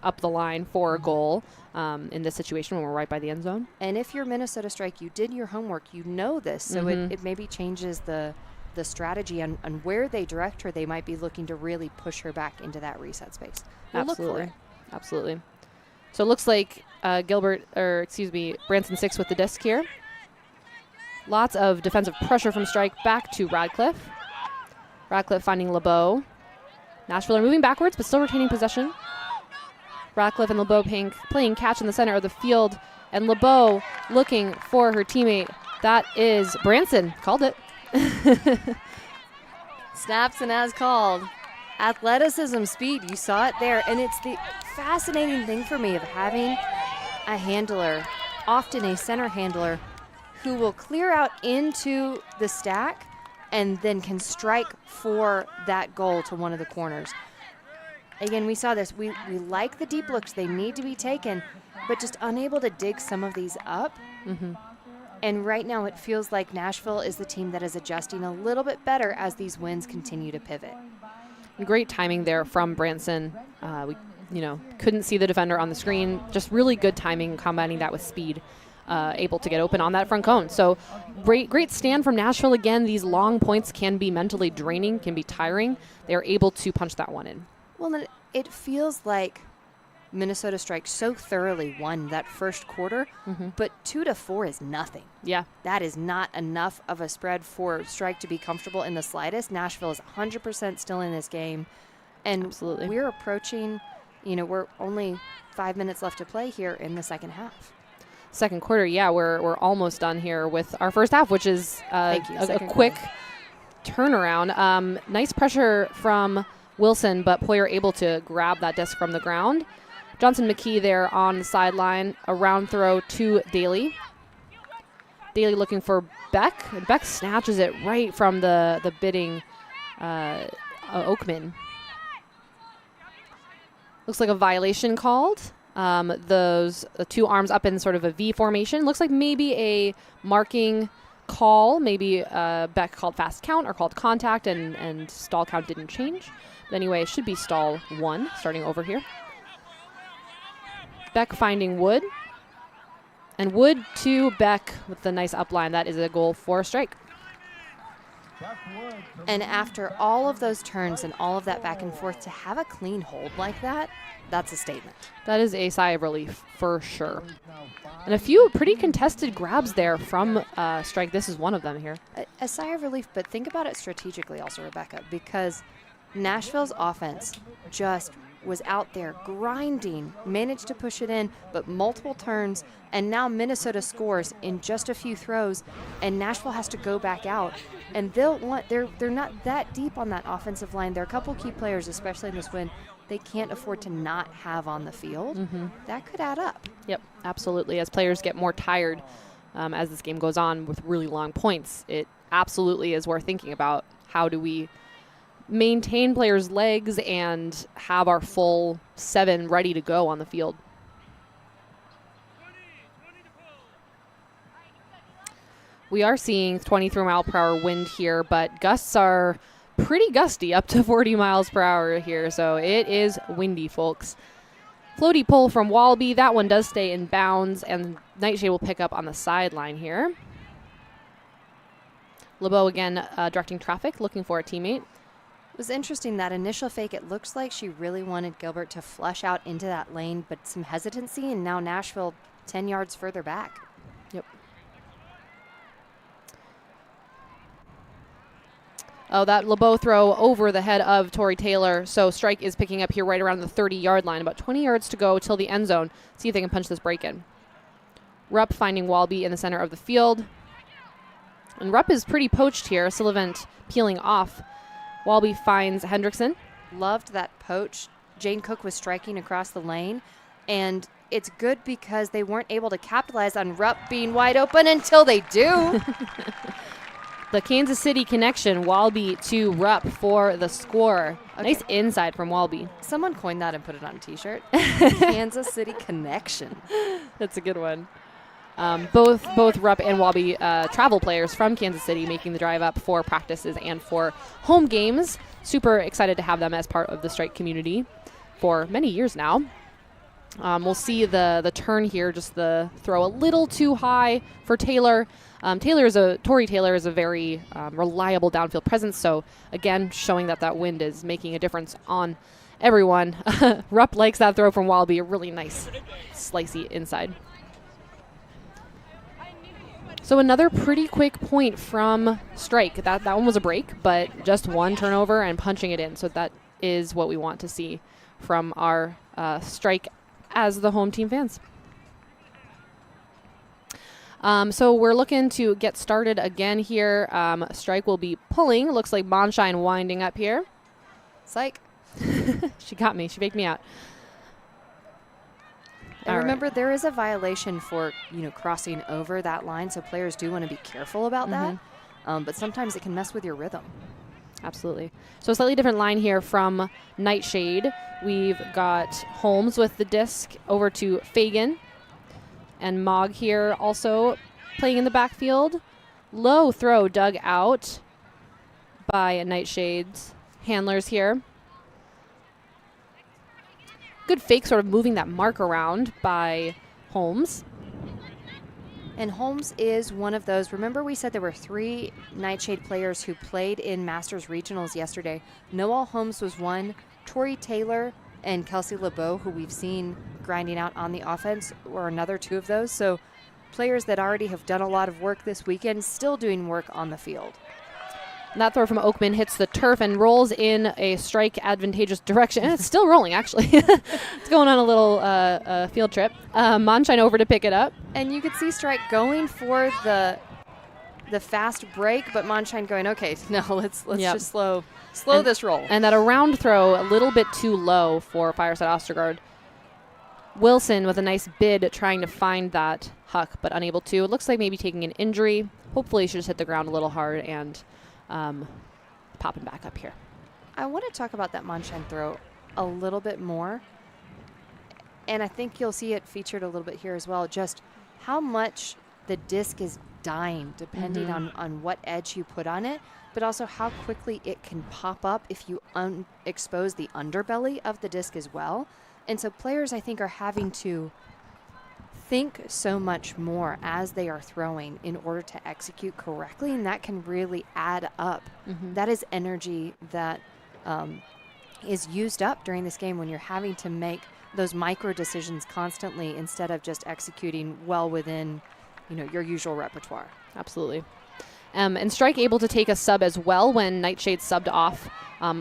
up the line for a goal in this situation when we're right by the end zone. And if you're Minnesota Strike, you did your homework, you know this, so it maybe changes the strategy on where they direct her. They might be looking to really push her back into that reset space. We'll look for it. Absolutely. So it looks like Branson 6 with the disc here. Lots of defensive pressure from strike back to Radcliffe. Radcliffe finding LeBeau. Nashville are moving backwards, but still retaining possession. Radcliffe and LeBeau playing catch in the center of the field, and LeBeau looking for her teammate. That is Branson. Called it. Snaps and as called. Athleticism, speed, you saw it there. And it's the fascinating thing for me of having a handler, often a center handler, who will clear out into the stack and then can strike for that goal to one of the corners. Again, we saw this. We like the deep looks. They need to be taken, but just unable to dig some of these up. And right now it feels like Nashville is the team that is adjusting a little bit better as these wins continue to pivot. Great timing there from Branson. We couldn't see the defender on the screen. Just really good timing, combining that with speed, able to get open on that front cone. So great stand from Nashville. Again, these long points can be mentally draining, can be tiring. They're able to punch that one in. Well, it feels like Minnesota Strike so thoroughly won that first quarter, but 2-4 is nothing. Yeah. That is not enough of a spread for Strike to be comfortable in the slightest. Nashville is 100% still in this game. And Absolutely. We're approaching, we're only 5 minutes left to play here in the second half. Second quarter, yeah, we're almost done here with our first half, which is a quick turnaround. Nice pressure from Wilson, but Poyer able to grab that disc from the ground. Johnson McKee there on the sideline. A round throw to Daly. Daly looking for Beck. And Beck snatches it right from the bidding Oakman. Looks like a violation called. Those two arms up in sort of a V formation. Looks like maybe a marking call. Maybe Beck called fast count or called contact, and stall count didn't change. But anyway, it should be stall 1 starting over here. Beck finding Wood. And Wood to Beck with the nice upline. That is a goal for Strike. And after all of those turns and all of that back and forth, to have a clean hold like that, that's a statement. That is a sigh of relief for sure. And a few pretty contested grabs there from Strike. This is one of them here. A sigh of relief, but think about it strategically also, Rebecca, because Nashville's offense just was out there grinding, managed to push it in, but multiple turns, and now Minnesota scores in just a few throws, and Nashville has to go back out. And they're not that deep on that offensive line. There are a couple key players, especially in this win, they can't afford to not have on the field. That could add up. Yep, absolutely. As players get more tired as this game goes on with really long points, it absolutely is worth thinking about how do we maintain players' legs and have our full 7 ready to go on the field. We are seeing 23 mile per hour wind here, but gusts are pretty gusty, up to 40 miles per hour here, so it is windy, folks. Floaty pull from Walby. That one does stay in bounds, and NightShade will pick up on the sideline here. LeBeau again directing traffic, looking for a teammate. It was interesting, that initial fake, it looks like she really wanted Gilbert to flush out into that lane, but some hesitancy, and now Nashville 10 yards further back. Yep. Oh, that LeBeau throw over the head of Tori Taylor. So Strike is picking up here right around the 30-yard line. About 20 yards to go till the end zone. See if they can punch this break in. Rupp finding Walby in the center of the field. And Rupp is pretty poached here. Sullivan peeling off. Walby finds Hendrickson. Loved that poach. Jane Cook was striking across the lane. And it's good because they weren't able to capitalize on Rupp being wide open until they do. The Kansas City connection, Walby to Rupp for the score. Okay. Nice inside from Walby. Someone coined that and put it on a T-shirt. Kansas City connection. That's a good one. Both Rupp and Walby travel players from Kansas City, making the drive up for practices and for home games. Super excited to have them as part of the Strike community for many years now. We'll see the turn here, just the throw a little too high for Taylor. Tori Taylor is a very reliable downfield presence. So again, showing that wind is making a difference on everyone. Rupp likes that throw from Walby, a really nice slicey inside. So another pretty quick point from Strike. That one was a break, but just one turnover and punching it in. So that is what we want to see from our Strike as the home team fans. So we're looking to get started again here. Strike will be pulling. Looks like Bonshine winding up here. Psych. She got me. She faked me out. And remember, there is a violation for, crossing over that line, so players do want to be careful about that. But sometimes it can mess with your rhythm. Absolutely. So a slightly different line here from NightShade. We've got Holmes with the disc over to Fagan. And Mogg here also playing in the backfield. Low throw dug out by NightShade's handlers here. Good fake, sort of moving that mark around by Holmes. And Holmes is one of those. Remember we said there were 3 NightShade players who played in Masters Regionals yesterday. Noel Holmes was one. Tori Taylor and Kelsey LeBeau, who we've seen grinding out on the offense, were another 2 of those. So players that already have done a lot of work this weekend, still doing work on the field. And that throw from Oakman hits the turf and rolls in a strike advantageous direction. And it's still rolling, actually. It's going on a little field trip. Monshine over to pick it up. And you could see Strike going for the fast break, but Monshine going, okay, no, let's just slow this roll. And that around throw, a little bit too low for Fireside Ostergaard. Wilson with a nice bid trying to find that huck, but unable to. It looks like maybe taking an injury. Hopefully she just hit the ground a little hard and popping back up here. I want to talk about that Monshine throw a little bit more. And I think you'll see it featured a little bit here as well. Just how much the disc is dying depending on what edge you put on it, but also how quickly it can pop up if you expose the underbelly of the disc as well. And so players, I think, are having to think so much more as they are throwing in order to execute correctly, and that can really add up. That is energy that is used up during this game when you're having to make those micro decisions constantly instead of just executing well within your usual repertoire. Absolutely. And Strike able to take a sub as well when NightShade subbed off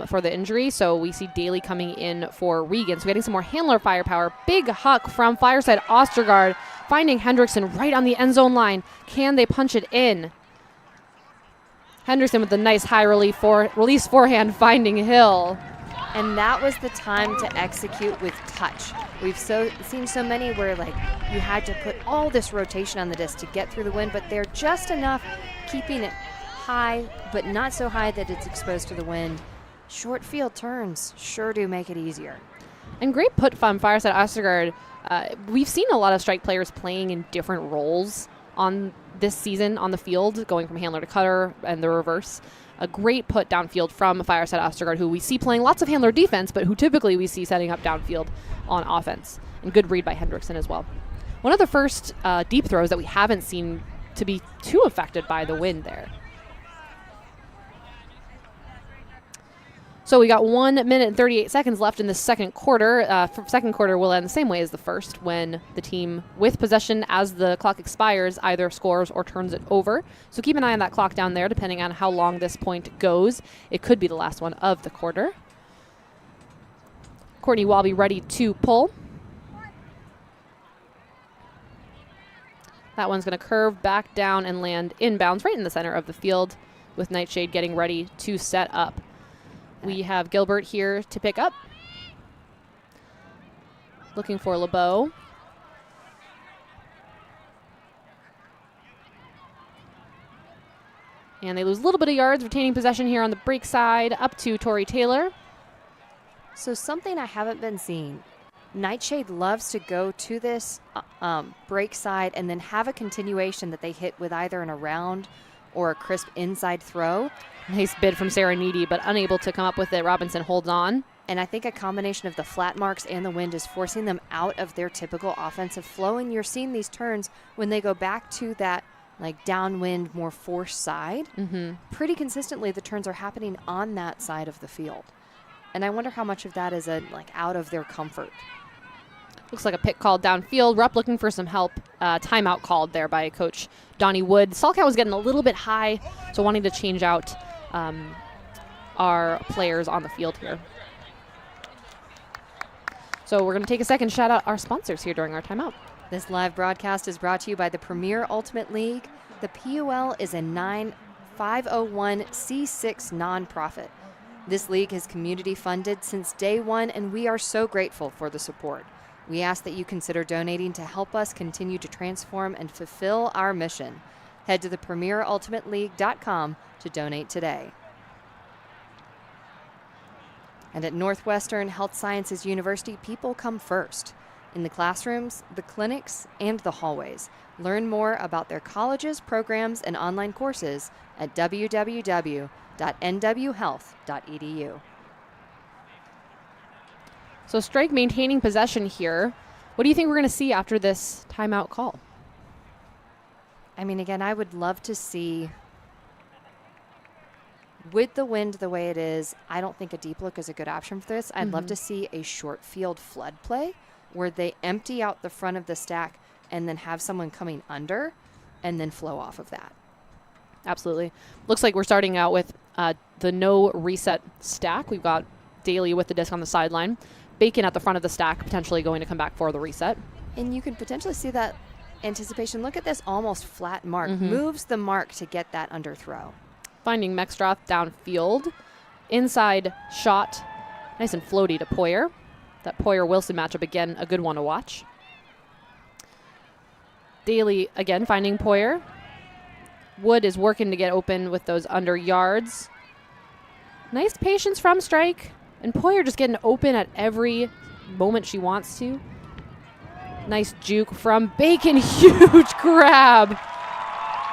for the injury. So we see Daly coming in for Regan. So getting some more handler firepower. Big huck from Fireside Ostergaard, finding Hendrickson right on the end zone line. Can they punch it in? Hendrickson with a nice high release forehand, finding Hill. And that was the time to execute with touch. We've seen so many where you had to put all this rotation on the disc to get through the wind, but they're just enough keeping it high, but not so high that it's exposed to the wind. Short field turns sure do make it easier. And great put from Fireside Ostergaard. We've seen a lot of Strike players playing in different roles on this season on the field, going from handler to cutter and the reverse. A great put downfield from Fireside Ostergaard, who we see playing lots of handler defense, but who typically we see setting up downfield on offense. And good read by Hendrickson as well. One of the first deep throws that we haven't seen to be too affected by the wind there. So we got 1 minute and 38 seconds left in the second quarter. Second quarter will end the same way as the first, when the team with possession as the clock expires either scores or turns it over. So keep an eye on that clock down there, depending on how long this point goes. It could be the last one of the quarter. Courtney Walby ready to pull. That one's going to curve back down and land inbounds right in the center of the field, with NightShade getting ready to set up. We have Gilbert here to pick up. Looking for LeBeau. And they lose a little bit of yards, retaining possession here on the break side, up to Tori Taylor. So something I haven't been seeing. NightShade loves to go to this break side and then have a continuation that they hit with either an around or a crisp inside throw. Nice bid from Sarah Needy, but unable to come up with it. Robinson holds on. And I think a combination of the flat marks and the wind is forcing them out of their typical offensive flow. And you're seeing these turns when they go back to that downwind, more forced side. Pretty consistently, the turns are happening on that side of the field. And I wonder how much of that is out of their comfort. Looks like a pick called downfield. Rupp looking for some help. Timeout called there by Coach Donnie Wood. Salkow was getting a little bit high, so wanting to change out our players on the field here. So we're going to take a second, shout out our sponsors here during our timeout. This live broadcast is brought to you by the Premier Ultimate League. The PUL is a 501c6 nonprofit. This league is community funded since day one, and we are so grateful for the support. We ask that you consider donating to help us continue to transform and fulfill our mission. Head to thepremierultimateleague.com to donate today. And at Northwestern Health Sciences University, people come first. in the classrooms, the clinics, and the hallways. Learn more about their colleges, programs, and online courses at www.nwhealth.edu. So Strike maintaining possession here. What do you think we're going to see after this timeout call? I mean, again, I would love to see, with the wind the way it is, I don't think a deep look is a good option for this. I'd love to see a short field flood play where they empty out the front of the stack and then have someone coming under and then flow off of that. Absolutely. Looks like we're starting out with the no reset stack. We've got Daly with the disc on the sideline. Bacon at the front of the stack, potentially going to come back for the reset. And you could potentially see that anticipation. Look at this almost flat mark. Moves the mark to get that underthrow. Finding Mexstroth downfield. Inside shot. Nice and floaty to Poyer. That Poyer-Wilson matchup, again, a good one to watch. Daly, again, finding Poyer. Wood is working to get open with those under yards. Nice patience from Strike. And Poyer just getting open at every moment she wants to. Nice juke from Bacon. Huge grab.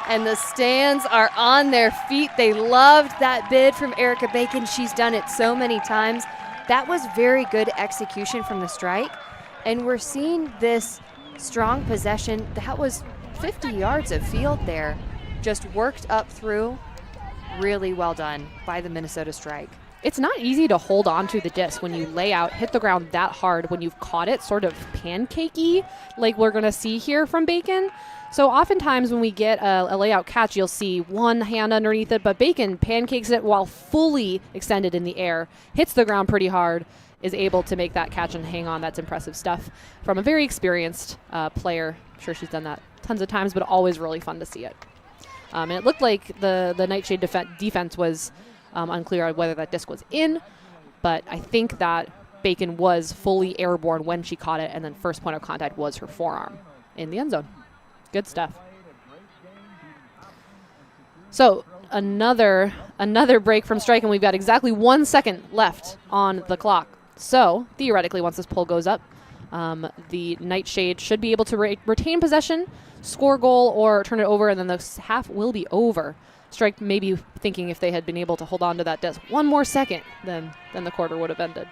And the stands are on their feet. They loved that bid from Erica Bacon. She's done it so many times. That was very good execution from the Strike. And we're seeing this strong possession. That was 50 yards of field there. Just worked up through. Really well done by the Minnesota Strike. It's not easy to hold on to the disc when you lay out, hit the ground that hard when you've caught it sort of pancakey, like we're going to see here from Bacon. So oftentimes when we get a layout catch, you'll see one hand underneath it, but Bacon pancakes it while fully extended in the air, hits the ground pretty hard, is able to make that catch and hang on. That's impressive stuff from a very experienced player. I'm sure she's done that tons of times, but always really fun to see it. And it looked like the NightShade defense was unclear on whether that disc was in, but I think that Bacon was fully airborne when she caught it, and then first point of contact was her forearm in the end zone. Good stuff. So another break from Strike, and we've got exactly 1 second left on the clock. So theoretically, once this poll goes up, the NightShade should be able to retain possession, score goal, or turn it over, and then the half will be over. Strike maybe thinking if they had been able to hold on to that disc 1 more second, then the quarter would have ended.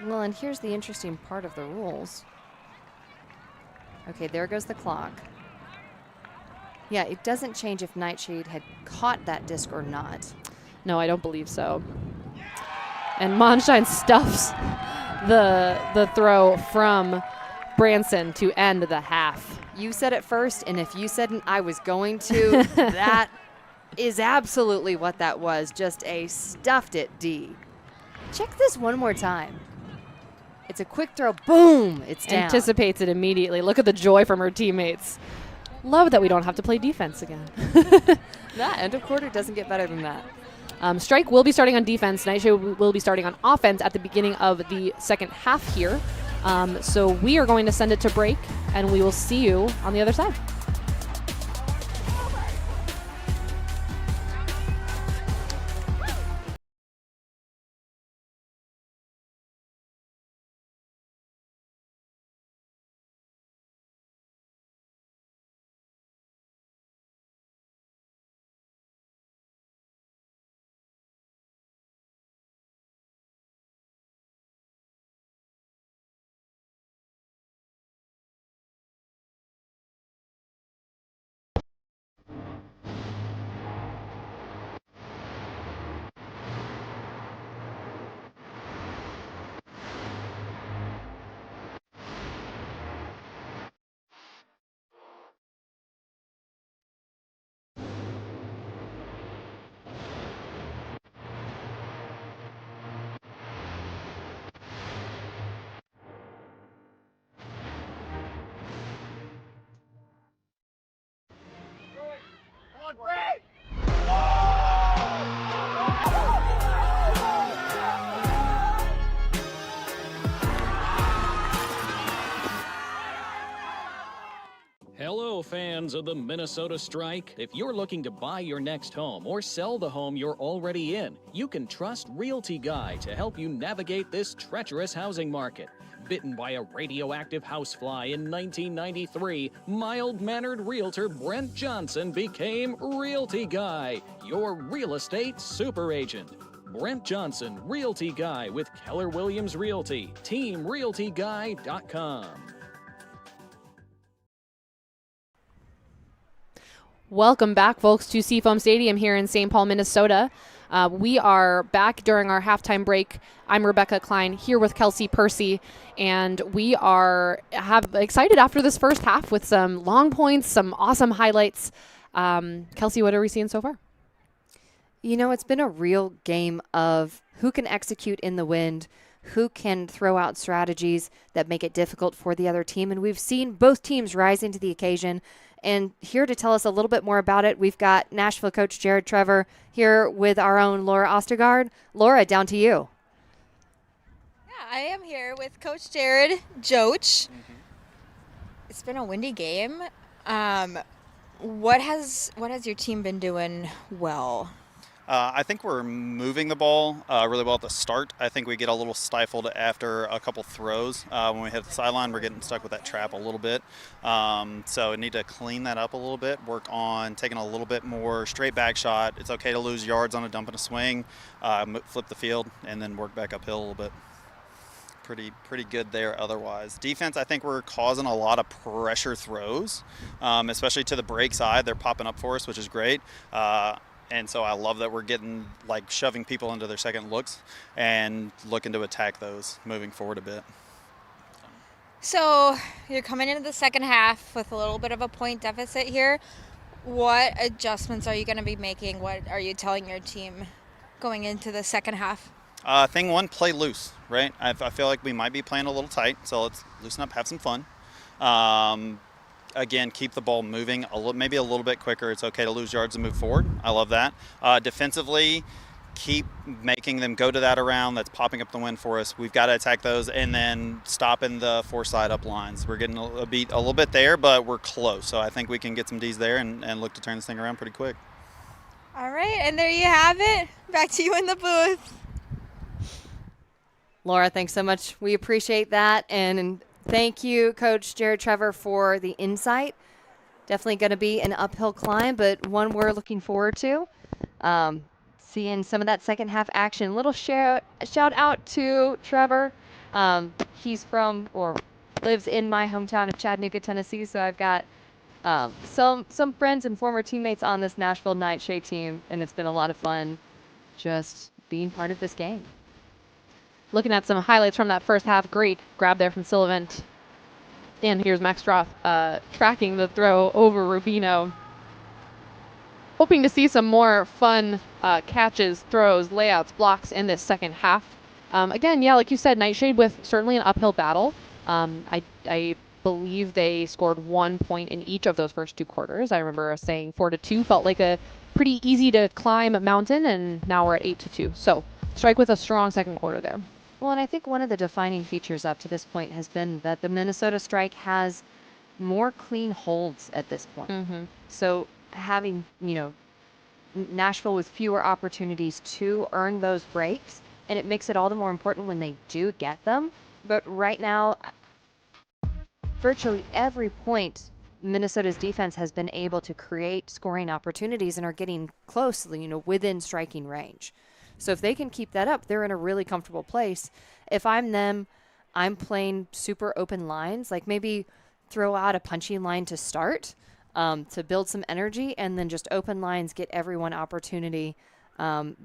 Well, and here's the interesting part of the rules. Okay, there goes the clock. Yeah, it doesn't change if NightShade had caught that disc or not. No, I don't believe so. And Monshine stuffs the throw from Branson to end the half. You said it first, and if you said I was going to, that is absolutely what that was. Just a stuffed it D. Check this one more time. It's a quick throw. Boom! It's down. Anticipates it immediately. Look at the joy from her teammates. Love that we don't have to play defense again. That end of quarter doesn't get better than that. Strike will be starting on defense. NightShade will be starting on offense at the beginning of the second half here. So we are going to send it to break, and we will see you on the other side. Hello, fans of the Minnesota Strike. If you're looking to buy your next home or sell the home you're already in, you can trust Realty Guy to help you navigate this treacherous housing market. Bitten by a radioactive housefly in 1993, mild-mannered realtor Brent Johnson became Realty Guy, your real estate super agent. Brent Johnson, Realty Guy with Keller Williams Realty, teamrealtyguy.com. Welcome back, folks, to Seafoam Stadium here in St. Paul, Minnesota. We are back during our halftime break. I'm Rebecca Klein here with Kelsey Percy, and we are excited after this first half with some long points, some awesome highlights. Kelsey, what are we seeing so far? You know, it's been a real game of who can execute in the wind, who can throw out strategies that make it difficult for the other team, and we've seen both teams rise into the occasion. And here to tell us a little bit more about it, we've got Nashville coach Jared Trevor here with our own Laura Ostergaard. Laura, down to you. Yeah, I am here with Coach Jared Joach. It's been a windy game. What has your team been doing well? I think we're moving the ball really well at the start. I think we get a little stifled after a couple throws. When we hit the sideline, we're getting stuck with that trap a little bit. So we need to clean that up a little bit, work on taking a little bit more straight back shot. It's okay to lose yards on a dump and a swing, flip the field, and then work back uphill a little bit. Pretty good there otherwise. Defense, I think we're causing a lot of pressure throws, especially to the break side. They're popping up for us, which is great. And so I love that we're getting, shoving people into their second looks and looking to attack those moving forward a bit. So you're coming into the second half with a little bit of a point deficit here. What adjustments are you going to be making? What are you telling your team going into the second half? Thing one, play loose, right? I feel like we might be playing a little tight, so let's loosen up, have some fun. Again, keep the ball moving maybe a little bit quicker. It's okay to lose yards and move forward. I love that. Defensively, keep making them go to that around that's popping up the wind for us. We've got to attack those and then stopping the four side up lines. We're getting a little bit there, but we're close. So I think we can get some Ds there and look to turn this thing around pretty quick. All right, and there you have it. Back to you in the booth. Laura, thanks so much. We appreciate that. And thank you, Coach Jared Trevor, for the insight. Definitely going to be an uphill climb, but one we're looking forward to. Seeing some of that second half action. Little shout out to Trevor. He's from or lives in my hometown of Chattanooga, Tennessee. So I've got some friends and former teammates on this Nashville NightShade team, and it's been a lot of fun just being part of this game. Looking at some highlights from that first half. Great grab there from Sullivan. And here's Max Stroth tracking the throw over Rubino. Hoping to see some more fun catches, throws, layouts, blocks in this second half. Again, yeah, like you said, NightShade with certainly an uphill battle. I believe they scored 1 point in each of those first two quarters. I remember us saying 4-2 felt like a pretty easy to climb mountain, and now we're at 8-2. So Strike with a strong second quarter there. Well, and I think one of the defining features up to this point has been that the Minnesota Strike has more clean holds at this point. So having, Nashville with fewer opportunities to earn those breaks, and it makes it all the more important when they do get them. But right now, virtually every point, Minnesota's defense has been able to create scoring opportunities and are getting close, within striking range. So if they can keep that up, they're in a really comfortable place. If I'm them, I'm playing super open lines, like maybe throw out a punching line to start to build some energy, and then just open lines, get everyone opportunity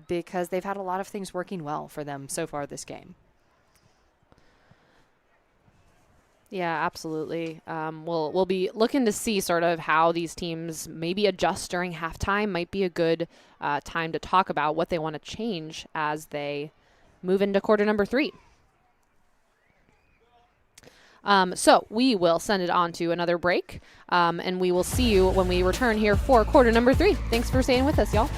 because they've had a lot of things working well for them so far this game. Yeah, absolutely. We'll be looking to see sort of how these teams maybe adjust during halftime. Might be a good time to talk about what they want to change as they move into quarter number 3. So we will send it on to another break, and we will see you when we return here for quarter number 3. Thanks for staying with us, y'all.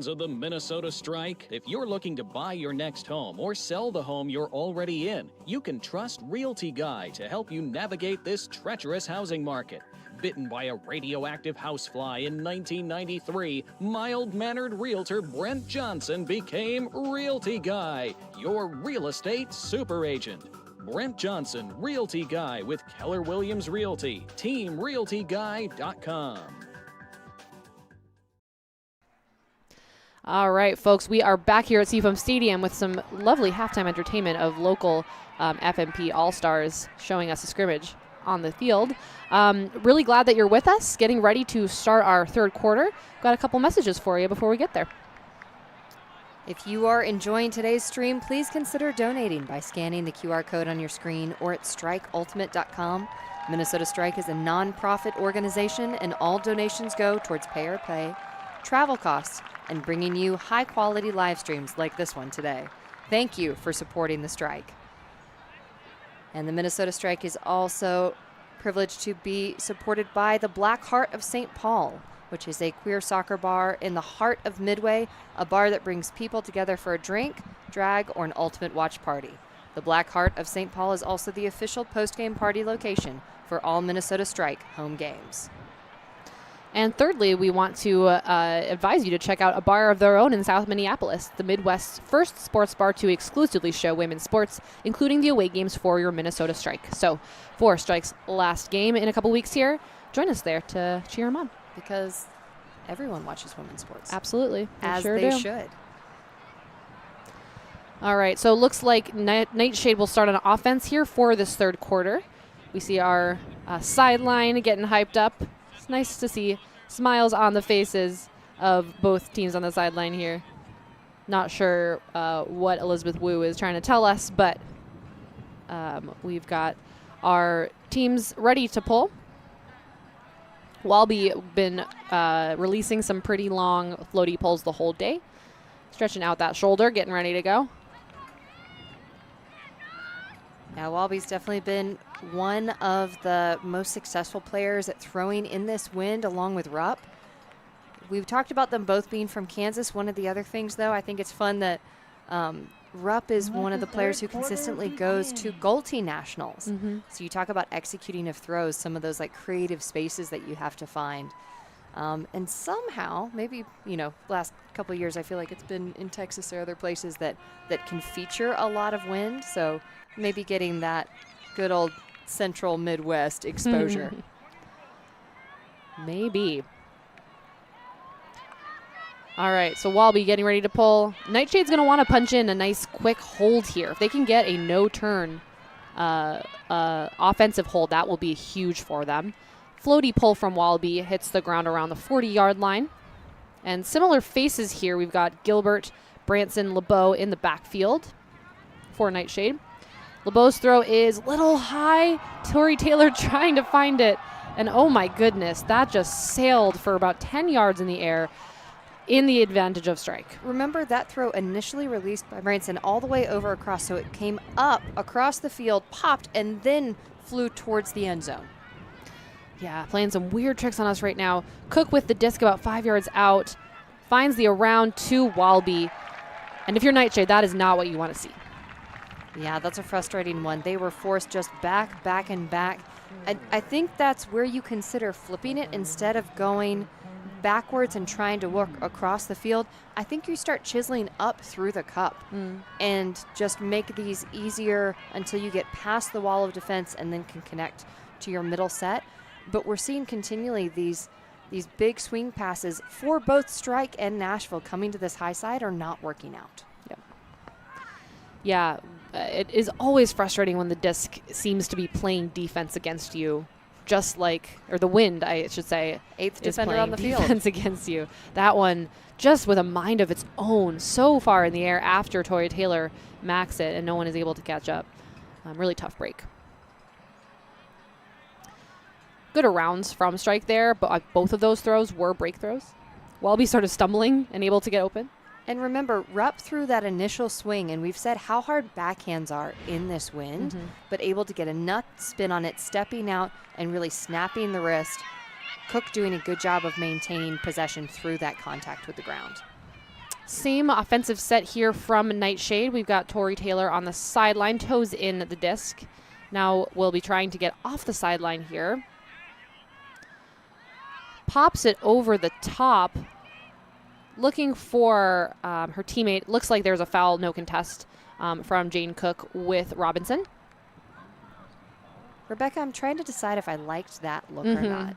fans of the Minnesota Strike. If you're looking to buy your next home or sell the home you're already in, you can trust Realty Guy to help you navigate this treacherous housing market. Bitten by a radioactive housefly in 1993, mild-mannered realtor Brent Johnson became Realty Guy, your real estate super agent. Brent Johnson, Realty Guy with Keller Williams Realty, teamrealtyguy.com. All right, folks, we are back here at Seafoam Stadium with some lovely halftime entertainment of local FMP All-Stars showing us a scrimmage on the field. Really glad that you're with us, getting ready to start our third quarter. Got a couple messages for you before we get there. If you are enjoying today's stream, please consider donating by scanning the QR code on your screen or at strikeultimate.com. Minnesota Strike is a nonprofit organization, and all donations go towards pay or play, travel costs, and bringing you high-quality live streams like this one today. Thank you for supporting the Strike. And the Minnesota Strike is also privileged to be supported by the Black Heart of St. Paul, which is a queer soccer bar in the heart of Midway, a bar that brings people together for a drink, drag, or an ultimate watch party. The Black Heart of St. Paul is also the official postgame party location for all Minnesota Strike home games. And thirdly, we want to advise you to check out a bar of their own in South Minneapolis, the Midwest's first sports bar to exclusively show women's sports, including the away games for your Minnesota Strike. So for Strike's last game in a couple weeks here, join us there to cheer them on. Because everyone watches women's sports. Absolutely. As sure they do. should. All right, so it looks like NightShade will start on offense here for this third quarter. We see our sideline getting hyped up. It's nice to see smiles on the faces of both teams on the sideline here. Not sure what Elizabeth Wu is trying to tell us, but we've got our teams ready to pull. Walby been releasing some pretty long floaty pulls the whole day. Stretching out that shoulder, getting ready to go. Yeah, Walby's definitely been one of the most successful players at throwing in this wind along with Rupp. We've talked about them both being from Kansas. One of the other things, though, I think it's fun that Rupp is one of the players who consistently goes to Goldie Nationals. Mm-hmm. So you talk about executing of throws, some of those like creative spaces that you have to find. And somehow, maybe, last couple of years, I feel like it's been in Texas or other places that can feature a lot of wind. So maybe getting that good old central Midwest exposure. Maybe. All right, so Walby getting ready to pull. NightShade's going to want to punch in a nice quick hold here. If they can get a no-turn offensive hold, that will be huge for them. Floaty pull from Walby hits the ground around the 40-yard line. And similar faces here. We've got Gilbert, Branson, LeBeau in the backfield for NightShade. LeBeau's throw is a little high. Tori Taylor trying to find it. And oh my goodness, that just sailed for about 10 yards in the air in the advantage of Strike. Remember that throw initially released by Branson all the way over across, so it came up across the field, popped, and then flew towards the end zone. Yeah, playing some weird tricks on us right now. Cook with the disc about 5 yards out, finds the around to Walby. And if you're NightShade, that is not what you want to see. Yeah, that's a frustrating one. They were forced just back, and back. I think that's where you consider flipping it instead of going backwards and trying to work across the field. I think you start chiseling up through the cup and just make these easier until you get past the wall of defense and then can connect to your middle set. But we're seeing continually these big swing passes for both Strike and Nashville coming to this high side are not working out. Yeah, it is always frustrating when the disc seems to be playing defense against you, just like, or the wind, I should say, Eighth is defender playing on the field. defense against you. That one just with a mind of its own, so far in the air after Tori Taylor macks it, and no one is able to catch up. Really tough break. Good arounds from Strike there, but both of those throws were break throws. Walby started stumbling and able to get open. And remember, Rupp threw that initial swing, and we've said how hard backhands are in this wind, but able to get a nut spin on it, stepping out and really snapping the wrist. Cook doing a good job of maintaining possession through that contact with the ground. Same offensive set here from NightShade. We've got Tori Taylor on the sideline, toes in the disc. Now we'll be trying to get off the sideline here. Pops it over the top, looking for her teammate. Looks like there's a foul, no contest from Jane Cook with Robinson. Rebecca, I'm trying to decide if I liked that look or not.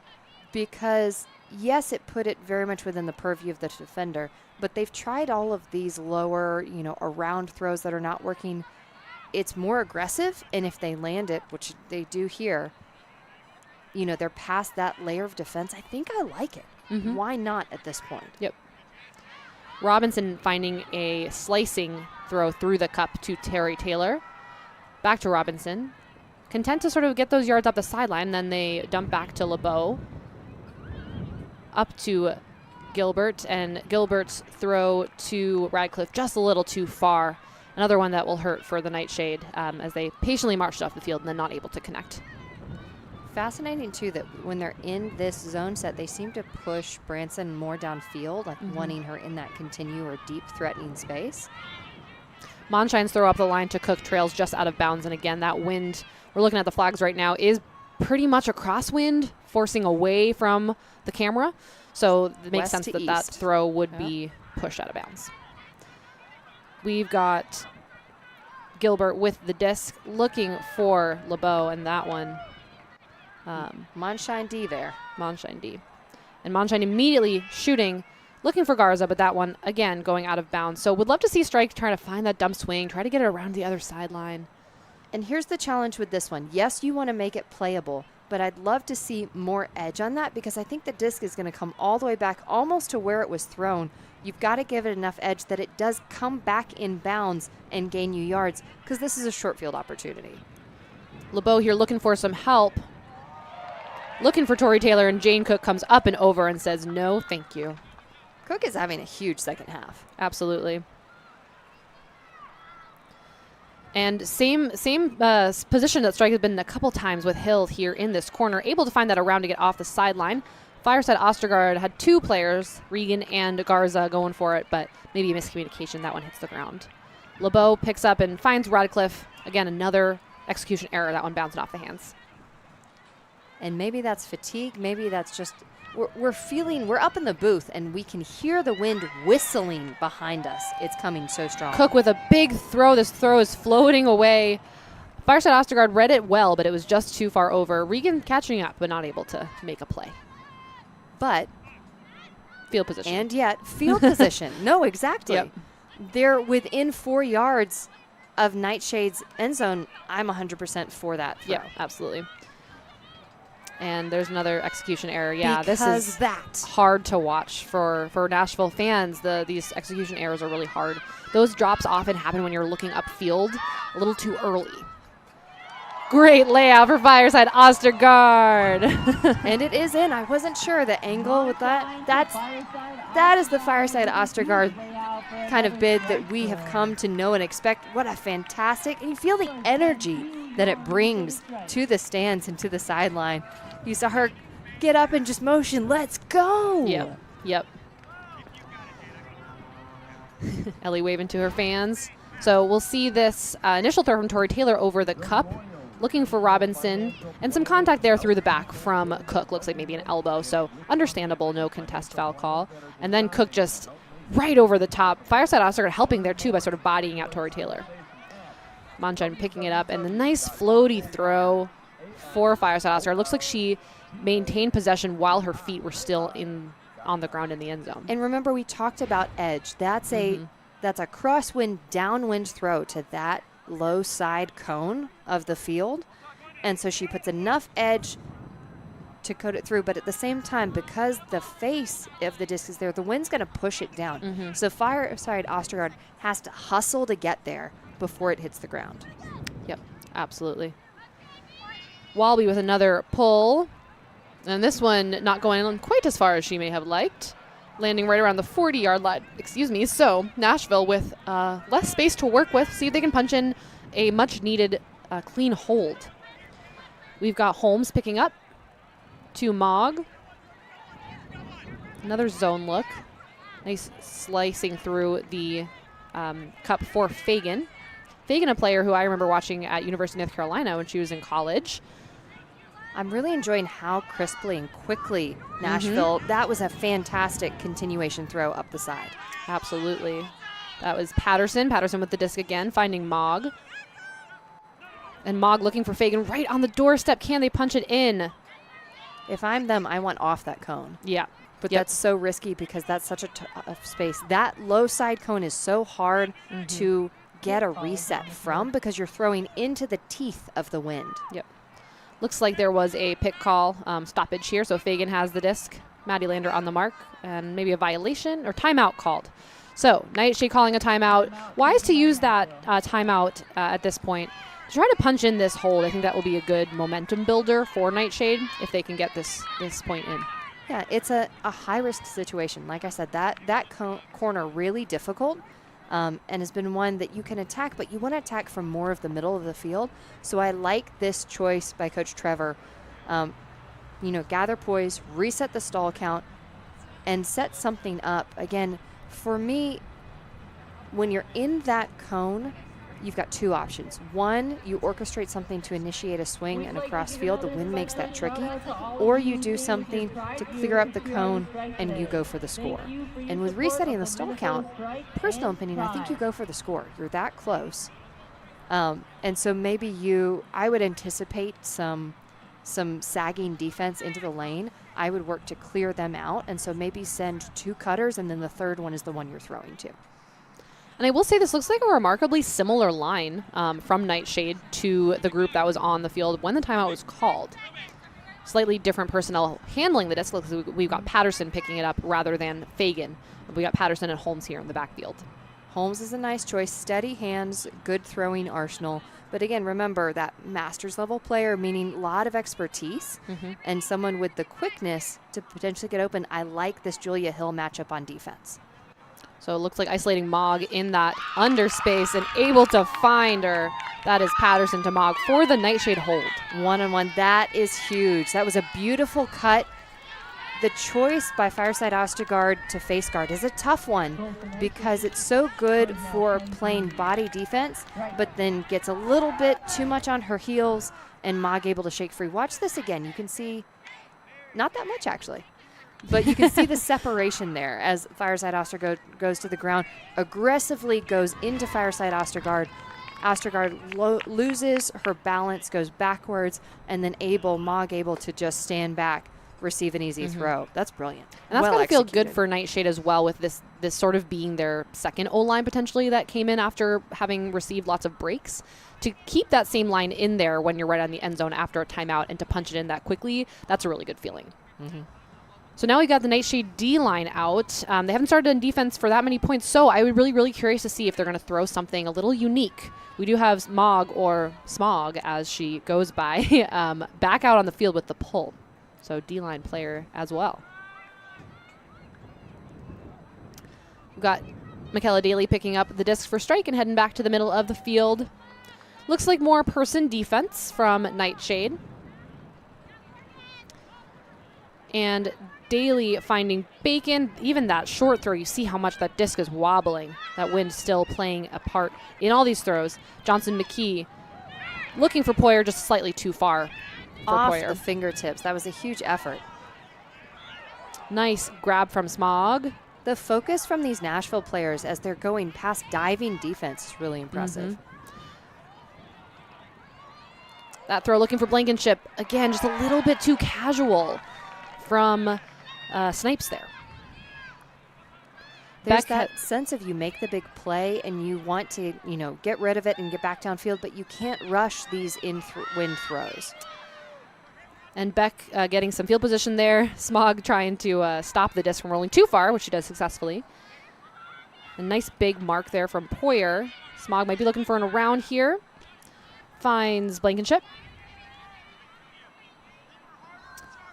Because, yes, it put it very much within the purview of the defender, but they've tried all of these lower, around throws that are not working. It's more aggressive, and if they land it, which they do here, they're past that layer of defense. I think I like it. Why not at this point? Yep. Robinson finding a slicing throw through the cup to Terry Taylor. Back to Robinson. Content to sort of get those yards up the sideline, then they dump back to LeBeau. Up to Gilbert, and Gilbert's throw to Radcliffe just a little too far. Another one that will hurt for the NightShade as they patiently marched off the field and then not able to connect. Fascinating, too, that when they're in this zone set, they seem to push Branson more downfield, like wanting her in that continue or deep threatening space. Monshine's throw up the line to Cook trails just out of bounds. And again, that wind, we're looking at the flags right now, is pretty much a crosswind, forcing away from the camera. So it makes sense that that throw would be pushed out of bounds. We've got Gilbert with the disc looking for LeBeau, and that one. Monshine D there. Monshine D. And Monshine immediately shooting, looking for Garza, but that one, again, going out of bounds. So would love to see Strike trying to find that dump swing, try to get it around the other sideline. And here's the challenge with this one. Yes, you want to make it playable, but I'd love to see more edge on that because I think the disc is going to come all the way back almost to where it was thrown. You've got to give it enough edge that it does come back in bounds and gain you yards because this is a short field opportunity. LeBeau here looking for some help. Looking for Tori Taylor, and Jane Cook comes up and over and says, no, thank you. Cook is having a huge second half. Absolutely. And same position that Strike has been a couple times with Hill here in this corner, able to find that around to get off the sideline. Fireside Ostergaard had two players, Regan and Garza, going for it, but maybe a miscommunication. That one hits the ground. LeBeau picks up and finds Radcliffe. Again, another execution error. That one bouncing off the hands. And maybe that's fatigue. Maybe that's just we're up in the booth and we can hear the wind whistling behind us. It's coming so strong. Cook with a big throw. This throw is floating away. Fireside Ostergaard read it well, but it was just too far over. Regan catching up, but not able to make a play. But field position. And yet field position. No, exactly. Yep. They're within 4 yards of NightShade's end zone. I'm 100% for that throw. Yeah, absolutely. And there's another execution error. Yeah, because this is hard to watch for Nashville fans. These execution errors are really hard. Those drops often happen when you're looking upfield a little too early. Great layout for Fireside Ostergaard. And it is in. I wasn't sure the angle with that. That is the Fireside Ostergaard kind of bid that we have come to know and expect. What a fantastic, and you feel the energy that it brings to the stands and to the sideline. You saw her get up and just motion, let's go. Yep. Ellie waving to her fans. So we'll see this initial throw from Tori Taylor over the cup, looking for Robinson, and some contact there through the back from Cook. Looks like maybe an elbow, so understandable, no contest foul call. And then Cook just right over the top. Fireside Ostergaard helping there too by sort of bodying out Tori Taylor. Monshine picking it up, and the nice floaty throw for Fireside Ostergaard. Looks like she maintained possession while her feet were still on the ground in the end zone. And remember, we talked about edge. That's a crosswind, downwind throw to that low side cone of the field. And so she puts enough edge to coat it through, but at the same time, because the face of the disc is there, the wind's going to push it down. So Fireside Ostergaard has to hustle to get there before it hits the ground. Yep, absolutely. Walby with another pull, and this one not going on quite as far as she may have liked, landing right around the 40-yard line. So Nashville with less space to work with, see if they can punch in a much-needed clean hold. We've got Holmes picking up to Mogg. Another zone look. Nice slicing through the cup for Fagan. Fagan, a player who I remember watching at University of North Carolina when she was in college. I'm really enjoying how crisply and quickly Nashville, that was a fantastic continuation throw up the side. Absolutely. That was Patterson. Patterson with the disc again, finding Mogg. And Mogg looking for Fagan right on the doorstep. Can they punch it in? If I'm them, I want off that cone. Yeah. But that's so risky because that's such a tough space. That low side cone is so hard to get a reset from because you're throwing into the teeth of the wind. Yep. Looks like there was a pick call stoppage here, so Fagan has the disc. Maddie Lander on the mark, and maybe a violation or timeout called. So NightShade calling a timeout. Wise to use that timeout at this point. Try to punch in this hold. I think that will be a good momentum builder for NightShade if they can get this point in. Yeah, it's a high-risk situation. Like I said, that corner really difficult and has been one that you can attack, but you want to attack from more of the middle of the field. So I like this choice by Coach Trevor. Gather poise, reset the stall count, and set something up. Again, for me, when you're in that cone, you've got two options. One, you orchestrate something to initiate a swing and a cross field. The wind makes that tricky. Or you do something to clear up the cone and you go for the score. And with resetting the stall count, personal opinion, I think you go for the score. You're that close. And so maybe I would anticipate some sagging defense into the lane. I would work to clear them out. And so maybe send two cutters and then the third one is the one you're throwing to. And I will say this looks like a remarkably similar line from NightShade to the group that was on the field when the timeout was called. Slightly different personnel handling the disc. We've got Patterson picking it up rather than Fagan. We got Patterson and Holmes here in the backfield. Holmes is a nice choice. Steady hands, good throwing arsenal. But again, remember that master's level player, meaning a lot of expertise and someone with the quickness to potentially get open. I like this Julia Hill matchup on defense. So it looks like isolating Mogg in that underspace and able to find her. That is Patterson to Mogg for the NightShade hold. One-on-one, that is huge. That was a beautiful cut. The choice by Fireside Ostergaard to face guard is a tough one because it's so good for playing body defense, but then gets a little bit too much on her heels and Mogg able to shake free. Watch this again. You can see not that much actually. But you can see the separation there as Fireside Ostergaard goes to the ground, aggressively goes into Fireside Ostergaard. Ostergaard loses her balance, goes backwards, and then Mogg able to just stand back, receive an easy throw. That's brilliant. And that's going to feel good for NightShade as well with this sort of being their second O-line potentially that came in after having received lots of breaks. To keep that same line in there when you're right on the end zone after a timeout and to punch it in that quickly, that's a really good feeling. So now we got the NightShade D-line out. They haven't started in defense for that many points, so I would really curious to see if they're going to throw something a little unique. We do have Mogg, or Smog as she goes by, back out on the field with the pull. So D-line player as well. We've got Michaela Daly picking up the disc for strike and heading back to the middle of the field. Looks like more person defense from NightShade. And Daly finding Bacon. Even that short throw, you see how much that disc is wobbling. That wind still playing a part in all these throws. Johnson McKee looking for Poyer just slightly too far for Off Poyer. the fingertips. That was a huge effort. Nice grab from Smog. The focus from these Nashville players as they're going past diving defense is really impressive. That throw looking for Blankenship. Again, just a little bit too casual from Snipes there. There's that sense of you make the big play and you want to, get rid of it and get back downfield, but you can't rush these wind throws. And Beck getting some field position there. Smog trying to stop the disc from rolling too far, which she does successfully. A nice big mark there from Poyer. Smog might be looking for an around here. Finds Blankenship.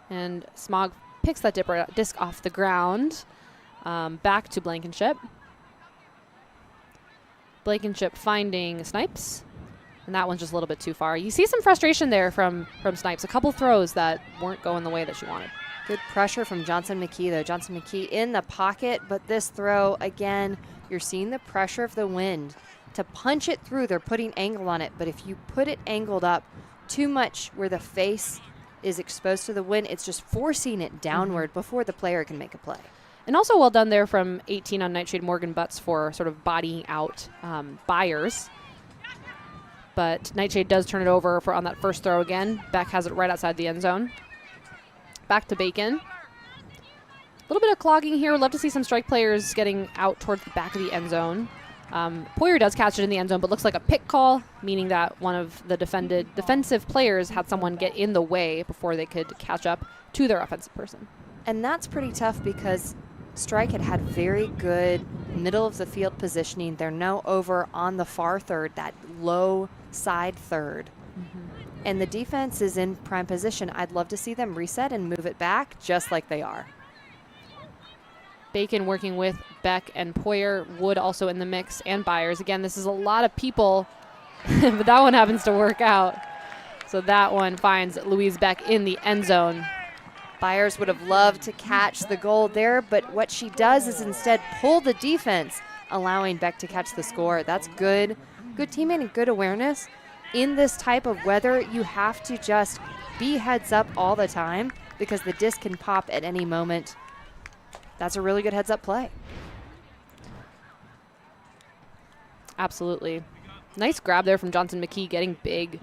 And Smog picks that disc off the ground. Back to Blankenship. Blankenship finding Snipes. And that one's just a little bit too far. You see some frustration there from Snipes. A couple throws that weren't going the way that she wanted. Good pressure from Johnson McKee, though. Johnson McKee in the pocket, but this throw, again, you're seeing the pressure of the wind. To punch it through, they're putting angle on it, but if you put it angled up too much where the face is exposed to the wind, it's just forcing it downward before the player can make a play. And also well done there from 18 on NightShade Morgan Butts for sort of bodying out Byers. But NightShade does turn it over on that first throw again. Beck has it right outside the end zone. Back to Bacon. A little bit of clogging here. We'd love to see some strike players getting out towards the back of the end zone. Poyer does catch it in the end zone, but looks like a pick call, meaning that one of the defensive players had someone get in the way before they could catch up to their offensive person. And that's pretty tough because Strike had very good middle of the field positioning. They're now over on the far third, that low side third. And the defense is in prime position. I'd love to see them reset and move it back just like they are. Bacon working with Beck and Poyer. Wood also in the mix, and Byers. Again, this is a lot of people, but that one happens to work out. So that one finds Louise Beck in the end zone. Byers would have loved to catch the goal there, but what she does is instead pull the defense, allowing Beck to catch the score. That's good teammate and good awareness. In this type of weather, you have to just be heads up all the time because the disc can pop at any moment. That's a really good heads up play. Absolutely. Nice grab there from Johnson McKee, getting big.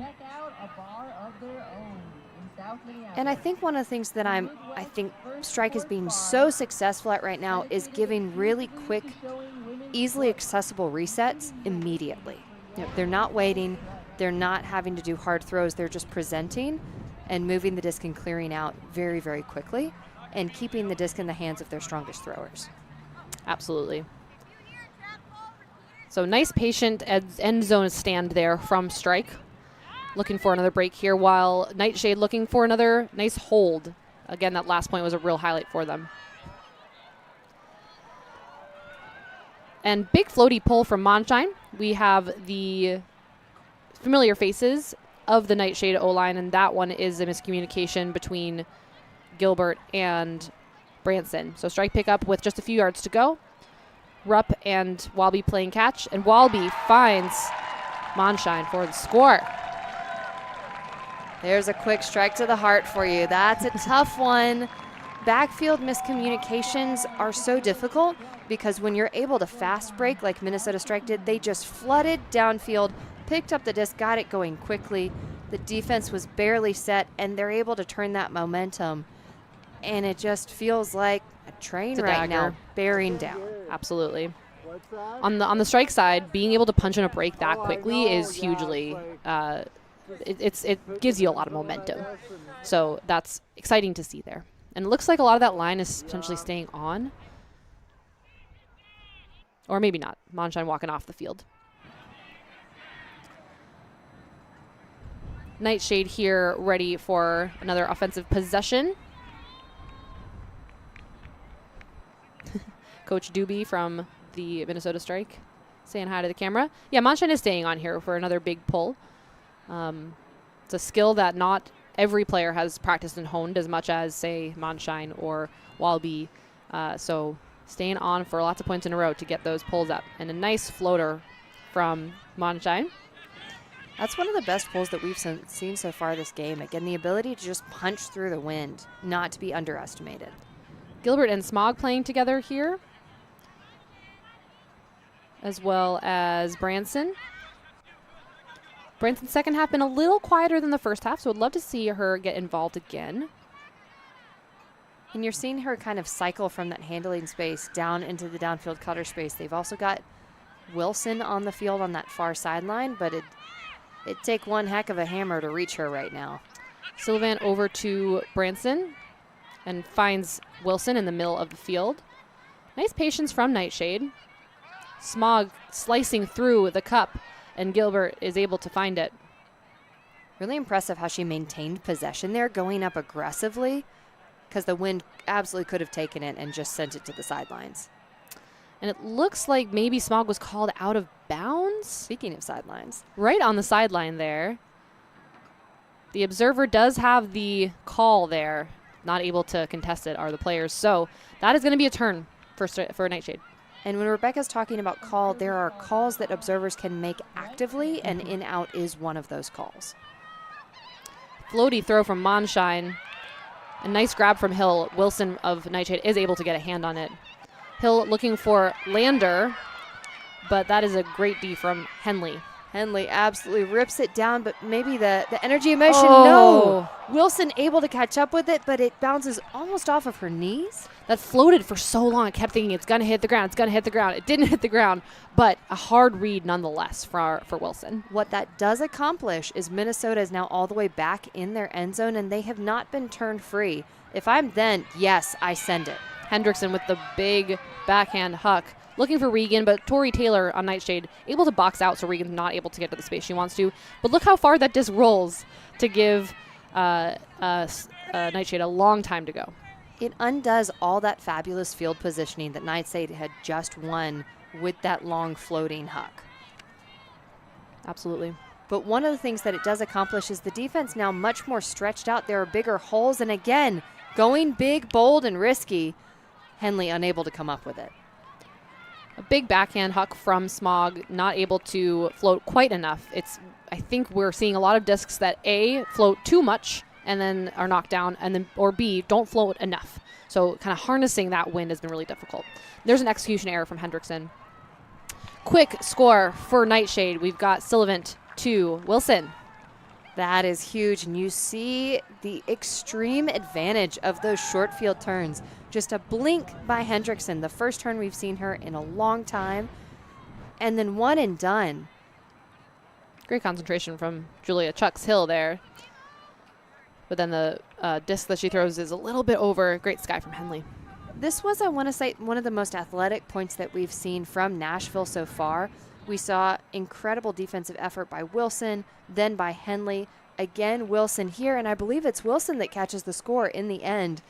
And I think one of the things that I think Strike is being so successful at right now is giving really quick, easily accessible resets immediately. They're not waiting. They're not having to do hard throws. They're just presenting and moving the disc and clearing out very, very quickly and keeping the disc in the hands of their strongest throwers. Absolutely. So nice patient end zone stand there from Strike. Looking for another break here while NightShade looking for another nice hold. Again, that last point was a real highlight for them. And big floaty pull from Monshine. We have the familiar faces of the NightShade O-line, and that one is a miscommunication between Gilbert and Branson. So Strike pickup with just a few yards to go. Rupp and Walby playing catch, and Walby finds Monshine for the score. There's a quick strike to the heart for you. That's a tough one. Backfield miscommunications are so difficult because when you're able to fast break like Minnesota Strike did, they just flooded downfield, picked up the disc, got it going quickly. The defense was barely set, and they're able to turn that momentum. And it just feels like a train right now, bearing down. Absolutely. On the Strike side, being able to punch in a break that quickly is hugely it gives you a lot of momentum. So that's exciting to see there. And it looks like a lot of that line is potentially staying on. Or maybe not. Monshine walking off the field. NightShade here ready for another offensive possession. Coach Doobie from the Minnesota Strike saying hi to the camera. Yeah, Monshine is staying on here for another big pull. It's a skill that not every player has practiced and honed as much as, say, Monshine or Walby. So staying on for lots of points in a row to get those pulls up. And a nice floater from Monshine. That's one of the best pulls that we've seen so far this game. Again, the ability to just punch through the wind, not to be underestimated. Gilbert and Smog playing together here, as well as Branson. Branson's second half been a little quieter than the first half, so I'd love to see her get involved again. And you're seeing her kind of cycle from that handling space down into the downfield cutter space. They've also got Wilson on the field on that far sideline, but it'd take one heck of a hammer to reach her right now. Sylvan over to Branson and finds Wilson in the middle of the field. Nice patience from NightShade. Smog slicing through the cup, and Gilbert is able to find it. Really impressive how she maintained possession there, going up aggressively, because the wind absolutely could have taken it and just sent it to the sidelines. And it looks like maybe Smog was called out of bounds. Speaking of sidelines. Right on the sideline there. The observer does have the call there. not able to contest it are the players. So that is going to be a turn for NightShade. And when Rebecca's talking about call, there are calls that observers can make actively, and in-out is one of those calls. Floaty throw from Monshine. A nice grab from Hill. Wilson of NightShade is able to get a hand on it. Hill looking for Lander, but that is a great D from Henley. Henley absolutely rips it down, but maybe the energy of motion, Oh. no. Wilson able to catch up with it, but it bounces almost off of her knees. That floated for so long. I kept thinking it's going to hit the ground. It's going to hit the ground. It didn't hit the ground, but a hard read nonetheless for Wilson. What that does accomplish is Minnesota is now all the way back in their end zone, and they have not been turned free. If I'm then, yes, I send it. Hendrickson with the big backhand huck. Looking for Regan, but Tori Taylor on NightShade able to box out, so Regan's not able to get to the space she wants to. But look how far that disc rolls to give NightShade a long time to go. It undoes all that fabulous field positioning that NightShade had just won with that long floating huck. Absolutely. But one of the things that it does accomplish is the defense now much more stretched out. There are bigger holes, and again, going big, bold, and risky. Henley unable to come up with it. A big backhand huck from Smog, not able to float quite enough. I think we're seeing a lot of discs that A, float too much and then are knocked down, and then or B, don't float enough. So kind of harnessing that wind has been really difficult. There's an execution error from Hendrickson. Quick score for NightShade. We've got Sylvant to Wilson. That is huge, and you see the extreme advantage of those short field turns. Just a blink by Hendrickson, the first turn we've seen her in a long time, and then one and done. Great concentration from Julia Chucks Hill there. But then the disc that she throws is a little bit over. Great sky from Henley. This was, I want to say, one of the most athletic points that we've seen from Nashville so far. We saw incredible defensive effort by Wilson, then by Henley. Again, Wilson here, and I believe it's Wilson that catches the score in the end.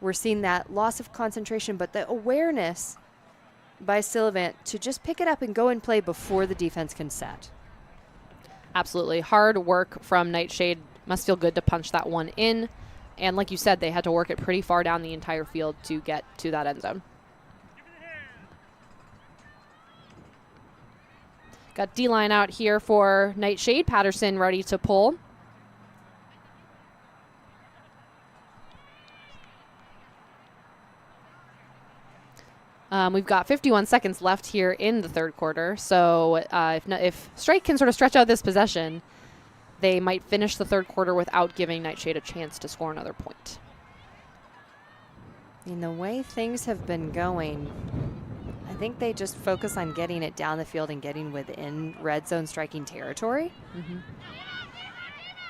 We're seeing that loss of concentration, but the awareness by Sylvant to just pick it up and go and play before the defense can set. Absolutely. Hard work from NightShade. Must feel good to punch that one in. And like you said, they had to work it pretty far down the entire field to get to that end zone. Got D-line out here for NightShade. Patterson ready to pull. We've got 51 seconds left here in the third quarter. So if Strike can sort of stretch out this possession, they might finish the third quarter without giving NightShade a chance to score another point. In the way things have been going, I think they just focus on getting it down the field and getting within red zone striking territory.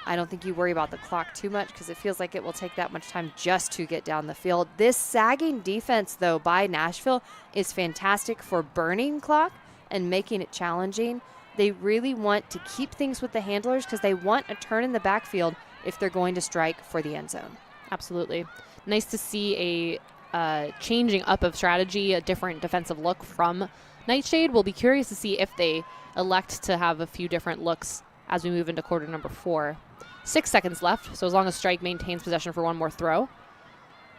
I don't think you worry about the clock too much because it feels like it will take that much time just to get down the field. This sagging defense, though, by Nashville is fantastic for burning clock and making it challenging. They really want to keep things with the handlers because they want a turn in the backfield if they're going to strike for the end zone. Absolutely. Nice to see a changing up of strategy, a different defensive look from NightShade. We'll be curious to see if they elect to have a few different looks as we move into quarter number 4. 6 seconds left, so as long as Strike maintains possession for one more throw.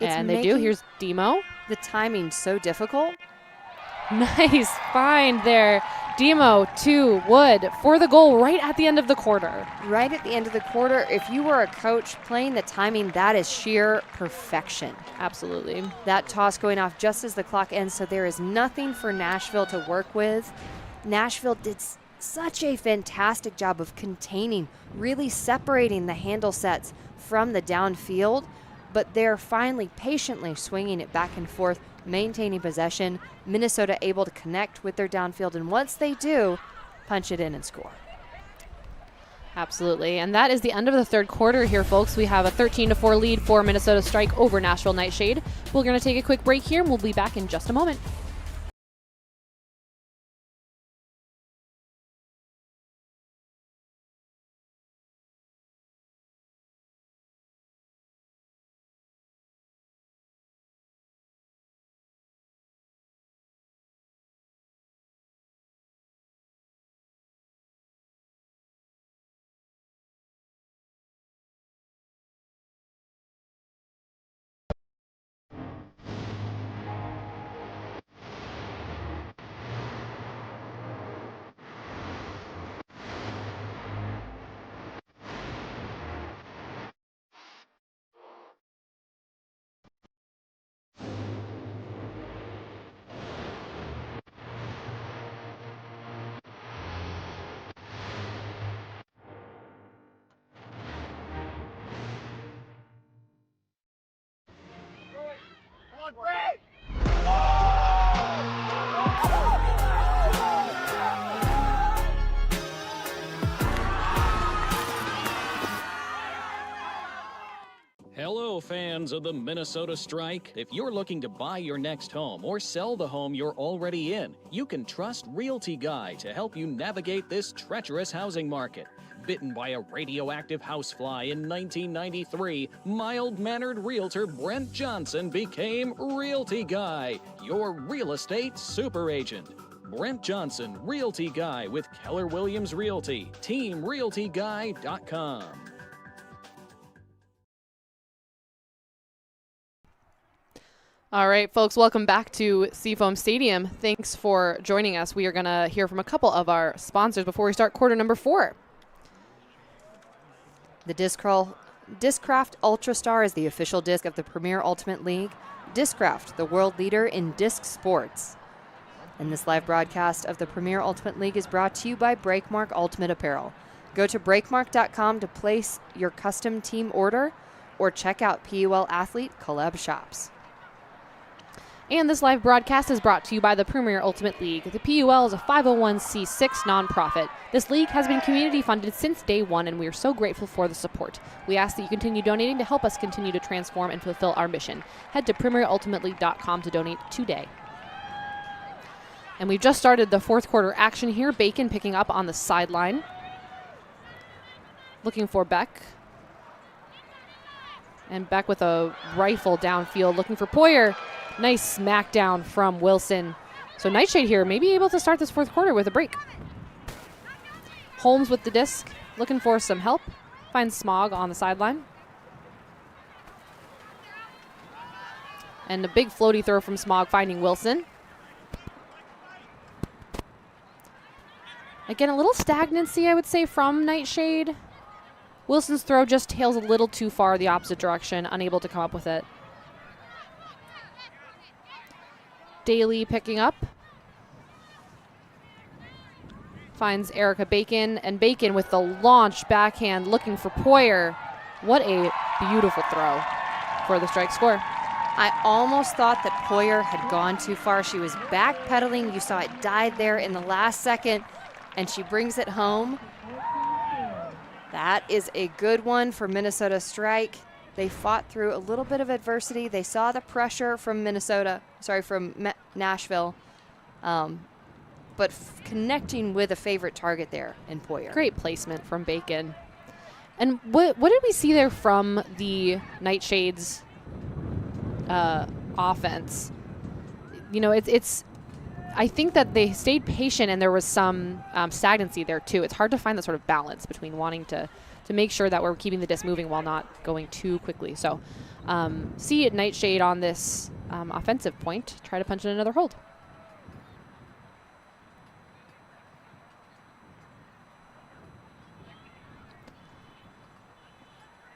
And they do. Here's Demo. The timing so difficult. Nice find there. Demo to Wood for the goal right at the end of the quarter. Right at the end of the quarter, if you were a coach playing the timing, that is sheer perfection. Absolutely. That toss going off just as the clock ends, so there is nothing for Nashville to work with. Nashville did such a fantastic job of containing, really separating the handle sets from the downfield, but they're finally patiently swinging it back and forth, maintaining possession. Minnesota able to connect with their downfield, and once they do, punch it in and score. Absolutely, and that is the end of the third quarter here, folks. We have a 13-4 lead for Minnesota Strike over Nashville NightShade. We're going to take a quick break here, and we'll be back in just a moment. fans of the Minnesota Strike, if you're looking to buy your next home or sell the home you're already in, you can trust Realty Guy to help you navigate this treacherous housing market. Bitten by a radioactive housefly in 1993, mild-mannered realtor Brent Johnson became Realty Guy, your real estate super agent. Brent Johnson, Realty Guy with Keller Williams Realty, teamrealtyguy.com. All right, folks, welcome back to Seafoam Stadium. Thanks for joining us. We are going to hear from a couple of our sponsors before we start quarter number 4. The Discraft Ultra Star is the official disc of the Premier Ultimate League. Discraft, the world leader in disc sports. And this live broadcast of the Premier Ultimate League is brought to you by Breakmark Ultimate Apparel. Go to breakmark.com to place your custom team order or check out PUL Athlete Collab Shops. And this live broadcast is brought to you by the Premier Ultimate League. The PUL is a 501c6 nonprofit. This league has been community funded since day one, and we are so grateful for the support. We ask that you continue donating to help us continue to transform and fulfill our mission. Head to premierultimateleague.com to donate today. And we've just started the fourth quarter action here. Bacon picking up on the sideline. Looking for Beck. And Beck with a rifle downfield looking for Poyer. Nice smackdown from Wilson. So NightShade here may be able to start this fourth quarter with a break. Holmes with the disc, looking for some help. Finds Smog on the sideline. And a big floaty throw from Smog finding Wilson. Again, a little stagnancy, I would say, from NightShade. Wilson's throw just tails a little too far the opposite direction, unable to come up with it. Daly picking up. Finds Erica Bacon, and Bacon with the launch backhand looking for Poyer. What a beautiful throw for the strike score. I almost thought that Poyer had gone too far. She was backpedaling. You saw it died there in the last second, and she brings it home. That is a good one for Minnesota Strike. They fought through a little bit of adversity. They saw the pressure from Nashville, but connecting with a favorite target there in Poyer. Great placement from Bacon. And what did we see there from the NightShade's offense? You know, it's. I think that they stayed patient, and there was some stagnancy there too. It's hard to find that sort of balance between wanting to make sure that we're keeping the disc moving while not going too quickly. So see it NightShade on this offensive point. Try to punch in another hold.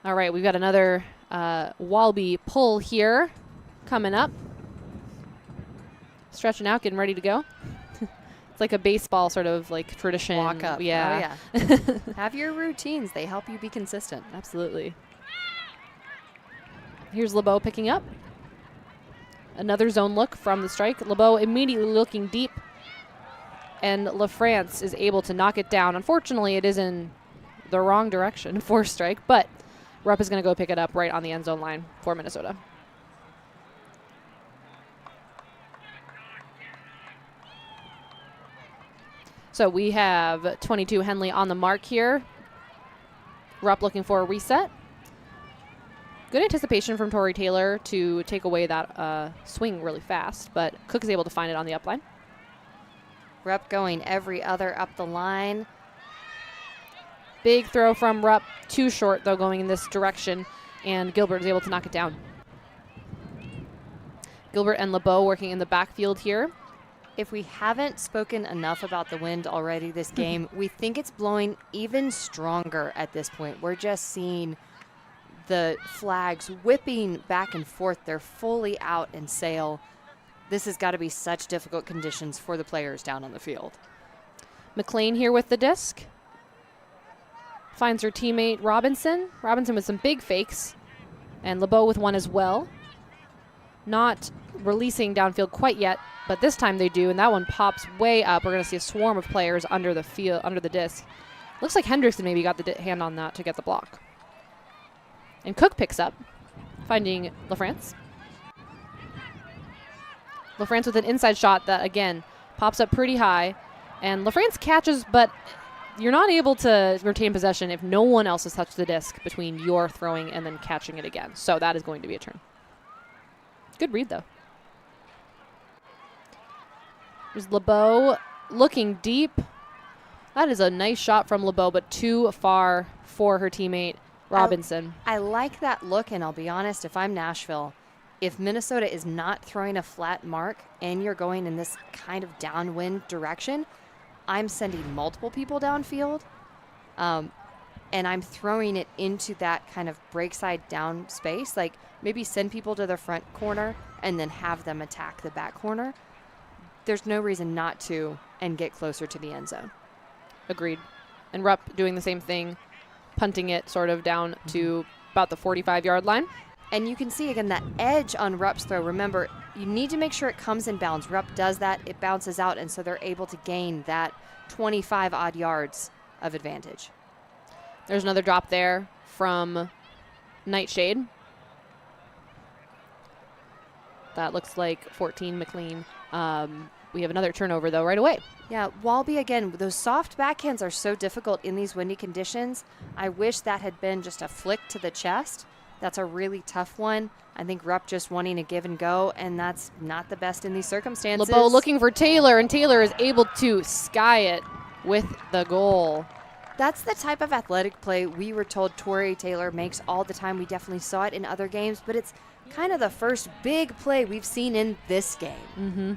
All right, we've got another Walby pull here coming up. Stretching out, getting ready to go. It's like a baseball sort of like tradition. Walk up. Yeah. Oh, yeah. Have your routines. They help you be consistent. Absolutely. Here's LeBeau picking up. Another zone look from the strike. LeBeau immediately looking deep. And LaFrance is able to knock it down. Unfortunately, it is in the wrong direction for strike, but Rupp is going to go pick it up right on the end zone line for Minnesota. So we have 22 Henley on the mark here. Rupp looking for a reset. Good anticipation from Tori Taylor to take away that swing really fast, but Cook is able to find it on the upline. Rupp going every other up the line. Big throw from Rupp, too short though going in this direction, and Gilbert is able to knock it down. Gilbert and LeBeau working in the backfield here. If we haven't spoken enough about the wind already this game, we think it's blowing even stronger at this point. We're just seeing the flags whipping back and forth. They're fully out in sail. This has got to be such difficult conditions for the players down on the field. McLean here with the disc. Finds her teammate Robinson. Robinson with some big fakes. And LeBeau with one as well. Not releasing downfield quite yet, but this time they do, and that one pops way up. We're going to see a swarm of players under the field, under the disc. Looks like Hendrickson maybe got the hand on that to get the block. And Cook picks up. finding LaFrance. LaFrance with an inside shot that, again, pops up pretty high. And LaFrance catches, but you're not able to retain possession if no one else has touched the disc between your throwing and then catching it again. So that is going to be a turn. Good read, though. There's LeBeau looking deep. That is a nice shot from LeBeau, but too far for her teammate, Robinson. I like that look, and I'll be honest, if I'm Nashville, if Minnesota is not throwing a flat mark and you're going in this kind of downwind direction, I'm sending multiple people downfield, and I'm throwing it into that kind of break side down space. Like maybe send people to the front corner and then have them attack the back corner. There's no reason not to and get closer to the end zone. Agreed. And Rupp doing the same thing, punting it sort of down to about the 45-yard line. And you can see, again, that edge on Rupp's throw. Remember, you need to make sure it comes in bounds. Rupp does that. It bounces out, and so they're able to gain that 25-odd yards of advantage. There's another drop there from NightShade. That looks like 14 McLean. We have another turnover, though, right away. Yeah, Walby, again, those soft backhands are so difficult in these windy conditions. I wish that had been just a flick to the chest. That's a really tough one. I think Rupp just wanting to give and go, and that's not the best in these circumstances. LeBeau looking for Taylor, and Taylor is able to sky it with the goal. That's the type of athletic play we were told Tori Taylor makes all the time. We definitely saw it in other games, but it's kind of the first big play we've seen in this game. Mm-hmm.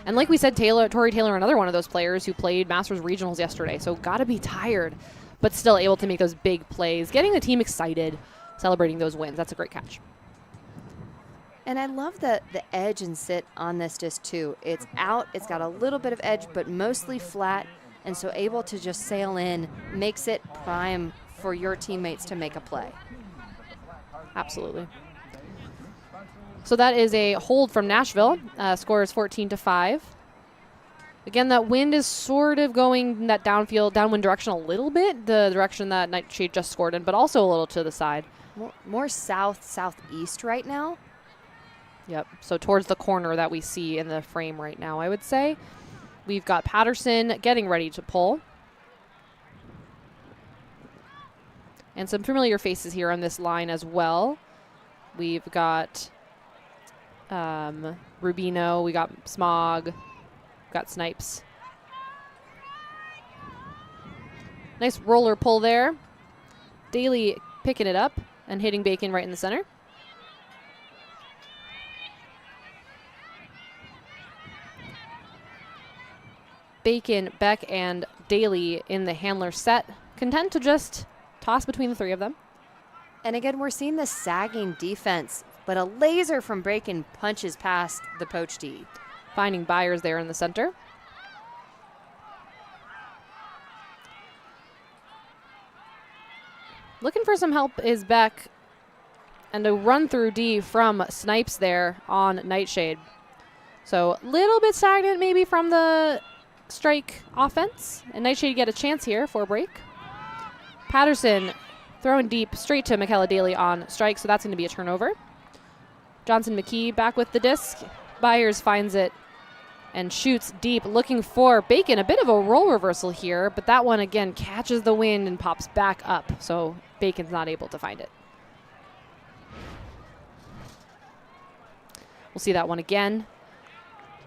And like we said, Tori Taylor, another one of those players who played Masters Regionals yesterday, so got to be tired, but still able to make those big plays, getting the team excited, celebrating those wins. That's a great catch. And I love the edge and sit on this disc, too. It's out. It's got a little bit of edge, but mostly flat, and so able to just sail in makes it prime for your teammates to make a play. Absolutely. So that is a hold from Nashville. Score is 14-5. Again, that wind is sort of going that downwind direction a little bit, the direction that NightShade just scored in, but also a little to the side. More southeast right now. Yep, so towards the corner that we see in the frame right now, I would say. We've got Patterson getting ready to pull. And some familiar faces here on this line as well. We've got Rubino, we got Smog, we got Snipes. Nice roller pull there. Daly picking it up and hitting Bacon right in the center. Bacon, Beck, and Daly in the handler set, content to just toss between the three of them. And again, we're seeing the sagging defense, but a laser from Bacon punches past the poach D. Finding Byers there in the center. Looking for some help is Beck. And a run through D from Snipes there on NightShade. So a little bit stagnant maybe from the strike offense. And NightShade get a chance here for a break. Patterson throwing deep straight to Michaela Daly on strike, so that's going to be a turnover. Johnson McKee back with the disc. Byers finds it and shoots deep, looking for Bacon. A bit of a role reversal here, but that one again catches the wind and pops back up, so Bacon's not able to find it. We'll see that one again.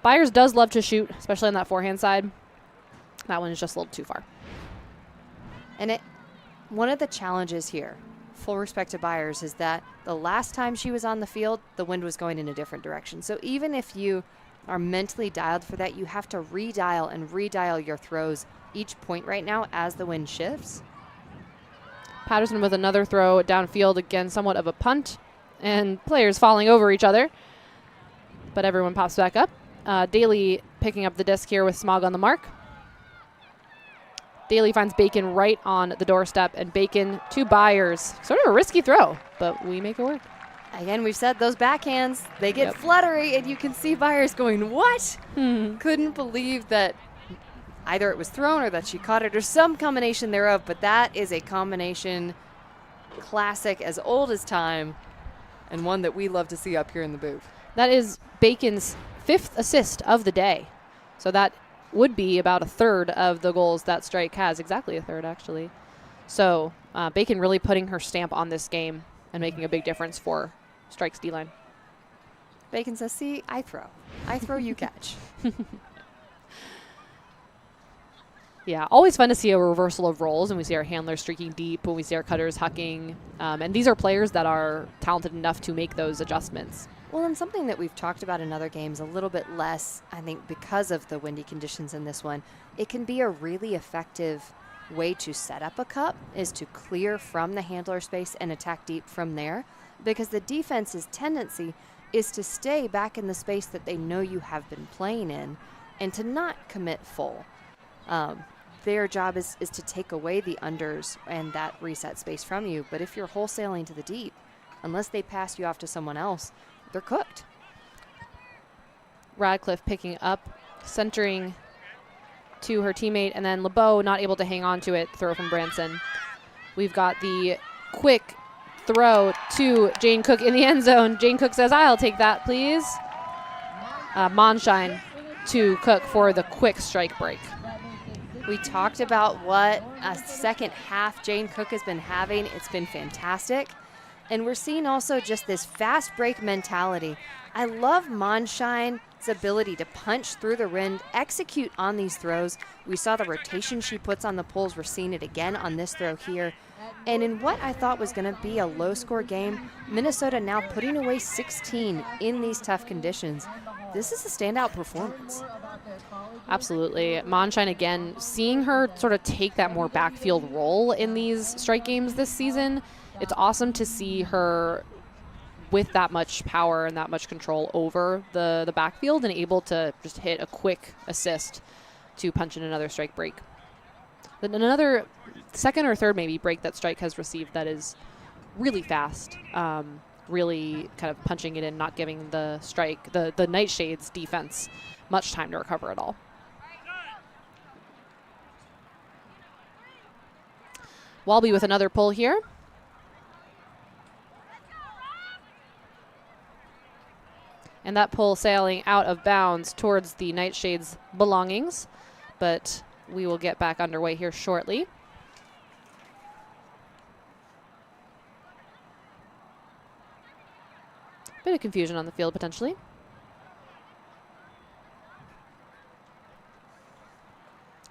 Byers does love to shoot, especially on that forehand side. That one is just a little too far. And one of the challenges here, full respect to Byers, is that the last time she was on the field, the wind was going in a different direction. So even if you are mentally dialed for that, you have to redial your throws each point right now as the wind shifts. Patterson with another throw downfield, again, somewhat of a punt, and players falling over each other. But everyone pops back up. Daly picking up the disc here with Smog on the mark. Daly finds Bacon right on the doorstep, and Bacon to Byers. Sort of a risky throw, but we make it work. Again, we've said those backhands, they get fluttery, and you can see Byers going, what? Couldn't believe that either it was thrown or that she caught it or some combination thereof, but that is a combination classic as old as time. and one that we love to see up here in the booth. That is Bacon's 5th assist of the day. So that would be about a third of the goals that Strike has. Exactly a third, actually. So Bacon really putting her stamp on this game and making a big difference for Strike's D-line. Bacon says, see, I throw, you catch. Yeah, always fun to see a reversal of roles, and we see our handlers streaking deep, when we see our cutters hucking. And these are players that are talented enough to make those adjustments. Well, and something that we've talked about in other games a little bit less, I think, because of the windy conditions in this one, it can be a really effective way to set up a cup is to clear from the handler space and attack deep from there, because the defense's tendency is to stay back in the space that they know you have been playing in and to not commit full. Their job is to take away the unders and that reset space from you. But if you're wholesaling to the deep, unless they pass you off to someone else, they're cooked. Radcliffe picking up, centering to her teammate, and then LeBeau not able to hang on to it. Throw from Branson. We've got the quick throw to Jane Cook in the end zone. Jane Cook says, I'll take that, please. Monshine to Cook for the quick strike break. We talked about what a second half Jane Cook has been having. It's been fantastic. And we're seeing also just this fast break mentality. I love Monshine's ability to punch through the wind, execute on these throws. We saw the rotation she puts on the pulls. We're seeing it again on this throw here. And in what I thought was going to be a low-score game, Minnesota now putting away 16 in these tough conditions. This is a standout performance. Absolutely. Monshine, again, seeing her sort of take that more backfield role in these strike games this season, it's awesome to see her with that much power and that much control over the backfield and able to just hit a quick assist to punch in another strike break. Then another second or third maybe break that Strike has received that is really fast, really kind of punching it in, not giving the Strike, the NightShade's defense much time to recover at all. Walby with another pull here. And that pull sailing out of bounds towards the NightShade's belongings, but we will get back underway here shortly. Bit of confusion on the field potentially.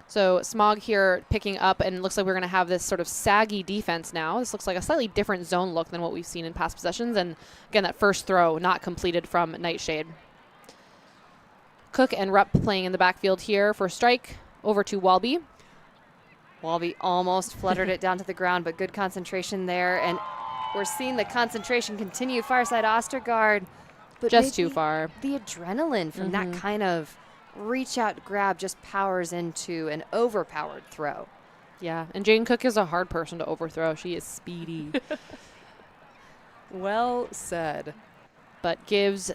So Smog here picking up, and it looks like we're going to have this sort of saggy defense now. This looks like a slightly different zone look than what we've seen in past possessions. And again, that first throw not completed from NightShade. Cook and Rupp playing in the backfield here for Strike. Over to Walby. Walby almost fluttered it down to the ground, but good concentration there. And we're seeing the concentration continue. Fireside Ostergaard. But just too far. The adrenaline from that kind of reach out grab just powers into an overpowered throw. Yeah, and Jane Cook is a hard person to overthrow. She is speedy. Well said. But gives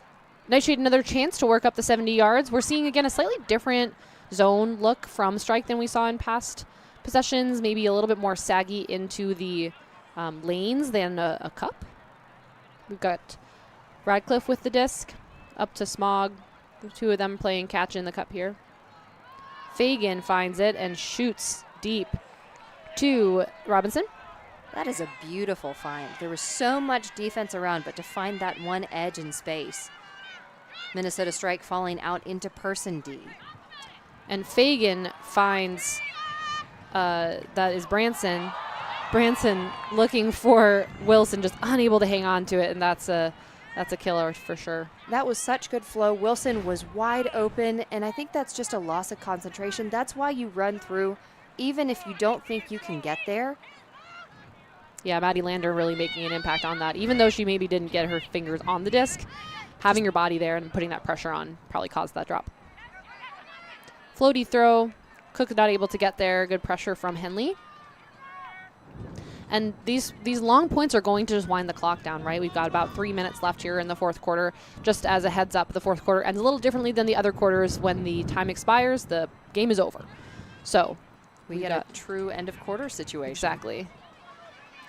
NightShade another chance to work up the 70 yards. We're seeing, again, a slightly different zone look from Strike than we saw in past possessions. Maybe a little bit more saggy into the lanes than a cup. We've got Radcliffe with the disc up to Smog. The two of them playing catch in the cup here. Fagan finds it and shoots deep to Robinson. That is a beautiful find. There was so much defense around, but to find that one edge in space. Minnesota Strike falling out into person D. And Fagan finds, that is Branson. Branson looking for Wilson, just unable to hang on to it, and that's a killer for sure. That was such good flow. Wilson was wide open, and I think that's just a loss of concentration. That's why you run through, even if you don't think you can get there. Yeah, Maddie Lander really making an impact on that. Even though she maybe didn't get her fingers on the disc, having your body there and putting that pressure on probably caused that drop. Floaty throw. Cook not able to get there. Good pressure from Henley. And these long points are going to just wind the clock down, right? We've got about 3 minutes left here in the fourth quarter. Just as a heads up, the fourth quarter ends a little differently than the other quarters. When the time expires, the game is over. So we get a true end of quarter situation. Exactly.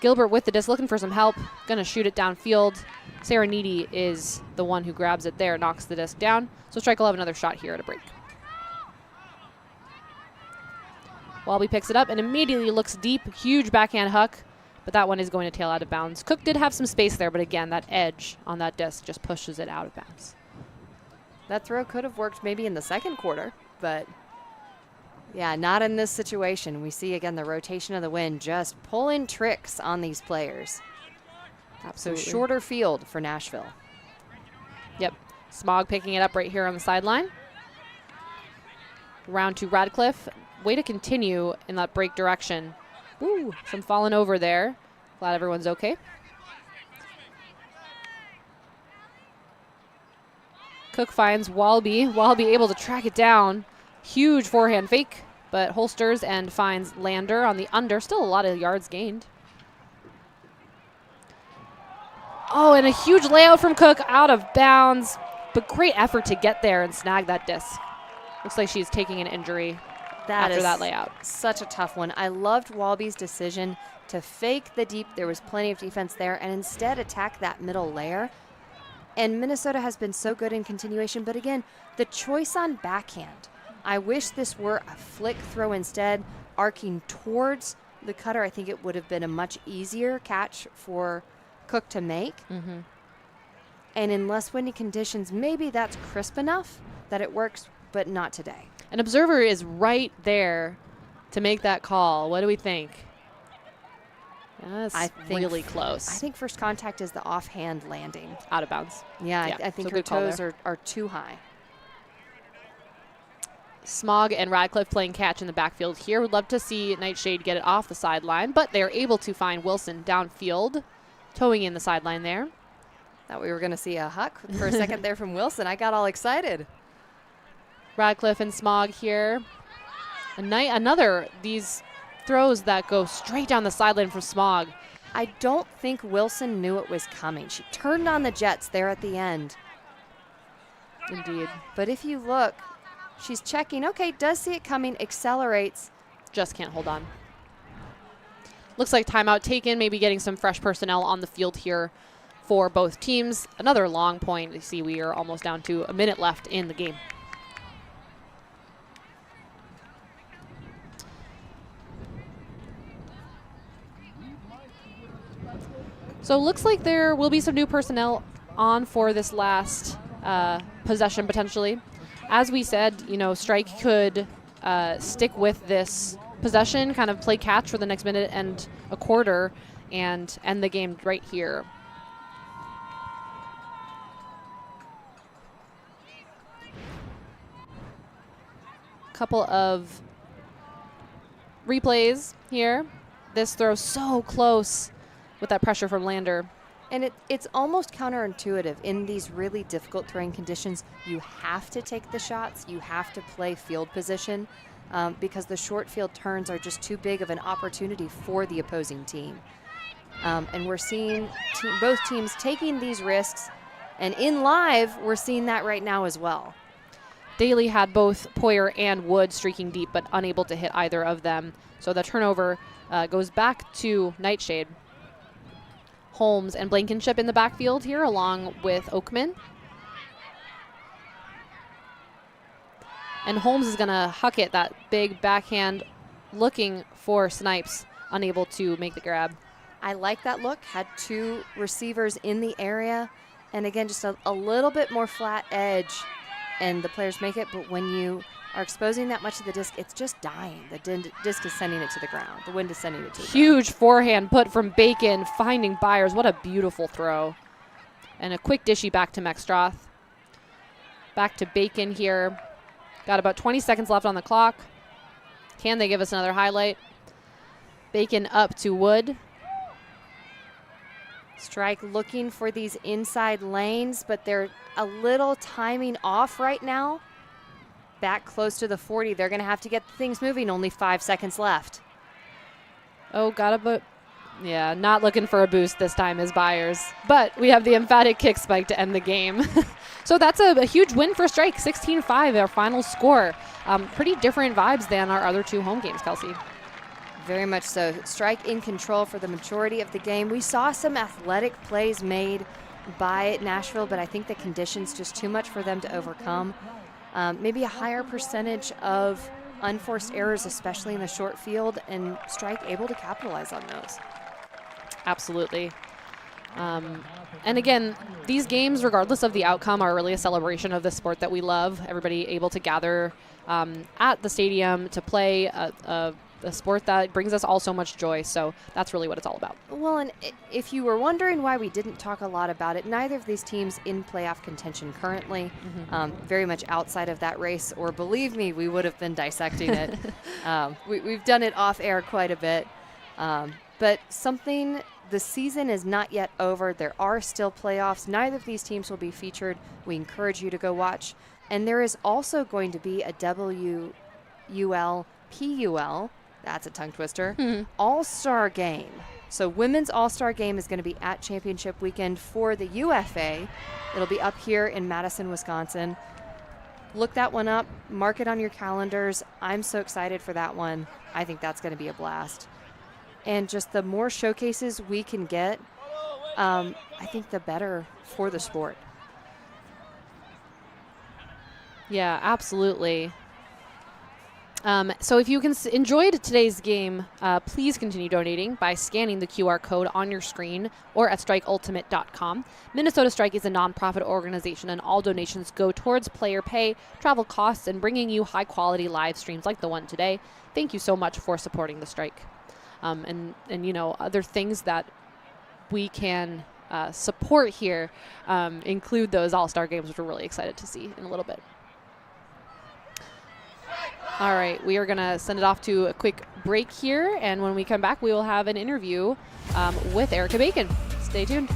Gilbert with the disc, looking for some help. Going to shoot it downfield. Sarah Needy is the one who grabs it there, knocks the disc down. So Strike will have another shot here at a break. Walby picks it up and immediately looks deep. Huge backhand hook, but that one is going to tail out of bounds. Cook did have some space there, but again, that edge on that disc just pushes it out of bounds. That throw could have worked maybe in the second quarter, but yeah, not in this situation. We see, again, the rotation of the wind just pulling tricks on these players. Absolutely. So shorter field for Nashville. Yep. Smog picking it up right here on the sideline. Round to Radcliffe. Way to continue in that break direction. Ooh, some falling over there. Glad everyone's okay. Cook finds Walby. Walby able to track it down. Huge forehand fake, but holsters and finds Lander on the under. Still a lot of yards gained. Oh, and a huge layout from Cook out of bounds, but great effort to get there and snag that disc. Looks like she's taking an injury after that layout. Such a tough one. I loved Walby's decision to fake the deep. There was plenty of defense there, and instead attack that middle layer. And Minnesota has been so good in continuation, but again, the choice on backhand. I wish this were a flick throw instead, arcing towards the cutter. I think it would have been a much easier catch for Cook to make. And in less windy conditions, maybe that's crisp enough that it works, but not today. An observer is right there to make that call. What do we think? That's really close. I think first contact is the offhand landing. Out of bounds. Yeah, I think so her good call toes there. are too high. Smog and Radcliffe playing catch in the backfield here. Would love to see Nightshade get it off the sideline, but they're able to find Wilson downfield, towing in the sideline there. Thought we were going to see a huck for a second there from Wilson. I got all excited. Radcliffe and Smog here. Another, these throws that go straight down the sideline from Smog. I don't think Wilson knew it was coming. She turned on the jets there at the end. Indeed. But if you look, she's checking. Okay, does see it coming, accelerates. Just can't hold on. Looks like timeout taken, maybe getting some fresh personnel on the field here for both teams. Another long point. You see we are almost down to a minute left in the game. So it looks like there will be some new personnel on for this last possession potentially. As we said, you know, Strike could stick with this possession, kind of play catch for the next minute and a quarter and end the game right here. Couple of replays here. This throw so close with that pressure from Lander. And it's almost counterintuitive. In these really difficult throwing conditions, you have to take the shots. You have to play field position because the short field turns are just too big of an opportunity for the opposing team. And we're seeing both teams taking these risks. And in live, we're seeing that right now as well. Daly had both Poyer and Wood streaking deep, but unable to hit either of them. So the turnover goes back to Nightshade. Holmes and Blankenship in the backfield here, along with Oakman. And Holmes is going to huck it, that big backhand, looking for Snipes, unable to make the grab. I like that look. Had two receivers in the area. And again, just a little bit more flat edge. And the players make it, but when you are exposing that much of the disc, it's just dying. The disc is sending it to the ground. The wind is sending it to the ground. Huge forehand put from Bacon, finding Byers. What a beautiful throw. And a quick dishy back to Mexstroth. Back to Bacon here. Got about 20 seconds left on the clock. Can they give us another highlight? Bacon up to Wood. Strike looking for these inside lanes, but they're a little timing off right now. Back close to the 40. They're going to have to get things moving. Only 5 seconds left. Oh, yeah, not looking for a boost this time is Byers. But we have the emphatic kick spike to end the game. So that's a huge win for Strike, 16-5, our final score. Pretty different vibes than our other two home games, Kelsey. Very much so. Strike in control for the majority of the game. We saw some athletic plays made by Nashville, but I think the conditions just too much for them to overcome. Maybe a higher percentage of unforced errors, especially in the short field, and Strike able to capitalize on those. Absolutely. And again, these games, regardless of the outcome, are really a celebration of the sport that we love. Everybody able to gather at the stadium to play a sport that brings us all so much joy. So that's really what it's all about. Well, and if you were wondering why we didn't talk a lot about it, neither of these teams in playoff contention currently, very much outside of that race, or believe me, we would have been dissecting it. We've done it off air quite a bit. But the season is not yet over. There are still playoffs. Neither of these teams will be featured. We encourage you to go watch. And there is also going to be a WUL, PUL, that's a tongue twister, all-star game. So women's all-star game is going to be at championship weekend for the UFA. It'll be up here in Madison, Wisconsin. Look that one up. Mark it on your calendars. I'm so excited for that one. I think that's going to be a blast. And just the more showcases we can get, I think the better for the sport. Yeah, absolutely. So if you enjoyed today's game, please continue donating by scanning the QR code on your screen or at strikeultimate.com. Minnesota Strike is a nonprofit organization, and all donations go towards player pay, travel costs, and bringing you high-quality live streams like the one today. Thank you so much for supporting the strike. And you know, other things that we can support here include those all-star games, which we're really excited to see in a little bit. All right, we are going to send it off to a quick break here, and when we come back, we will have an interview with Erica Bacon. Stay tuned.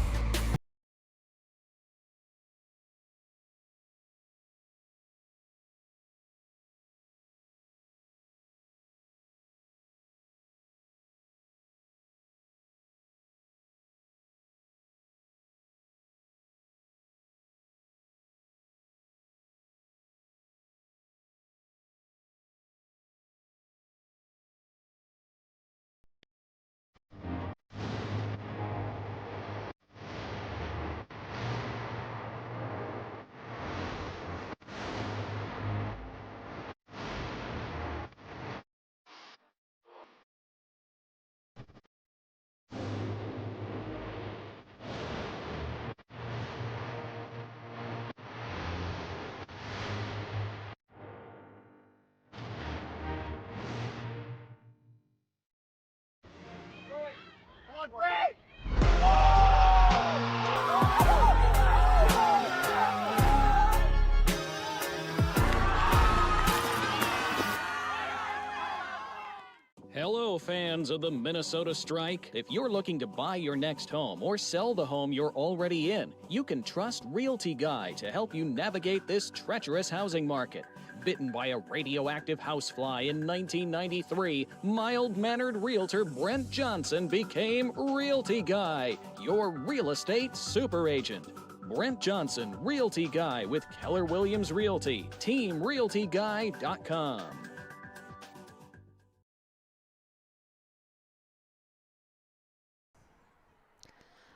Hello, fans of the Minnesota Strike. If you're looking to buy your next home or sell the home you're already in, you can trust Realty Guy to help you navigate this treacherous housing market. Bitten by a radioactive housefly in 1993, mild-mannered realtor Brent Johnson became Realty Guy, your real estate super agent. Brent Johnson, Realty Guy with Keller Williams Realty, teamrealtyguy.com.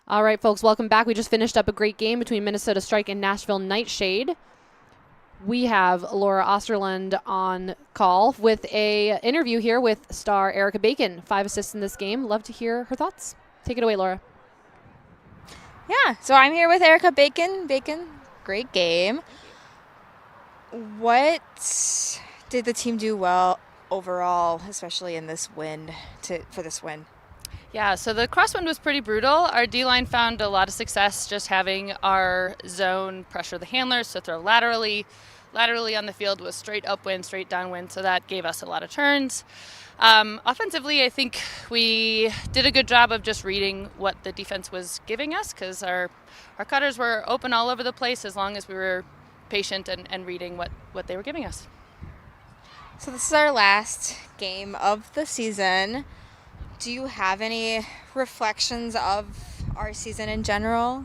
All right, folks, welcome back. We just finished up a great game between Minnesota Strike and Nashville NightShade. We have Laura Osterlund on call with a interview here with star Erica Bacon. 5 assists in this game. Love to hear her thoughts. Take it away, Laura. Yeah, so I'm here with Erica Bacon. Bacon, great game. What did the team do well overall, especially in this win, for this win? Yeah, so the crosswind was pretty brutal. Our D-line found a lot of success just having our zone pressure the handlers, so throw laterally. Laterally on the field was straight upwind, straight downwind, so that gave us a lot of turns. Offensively, I think we did a good job of just reading what the defense was giving us, because our cutters were open all over the place as long as we were patient and reading what they were giving us. So this is our last game of the season. Do you have any reflections of our season in general?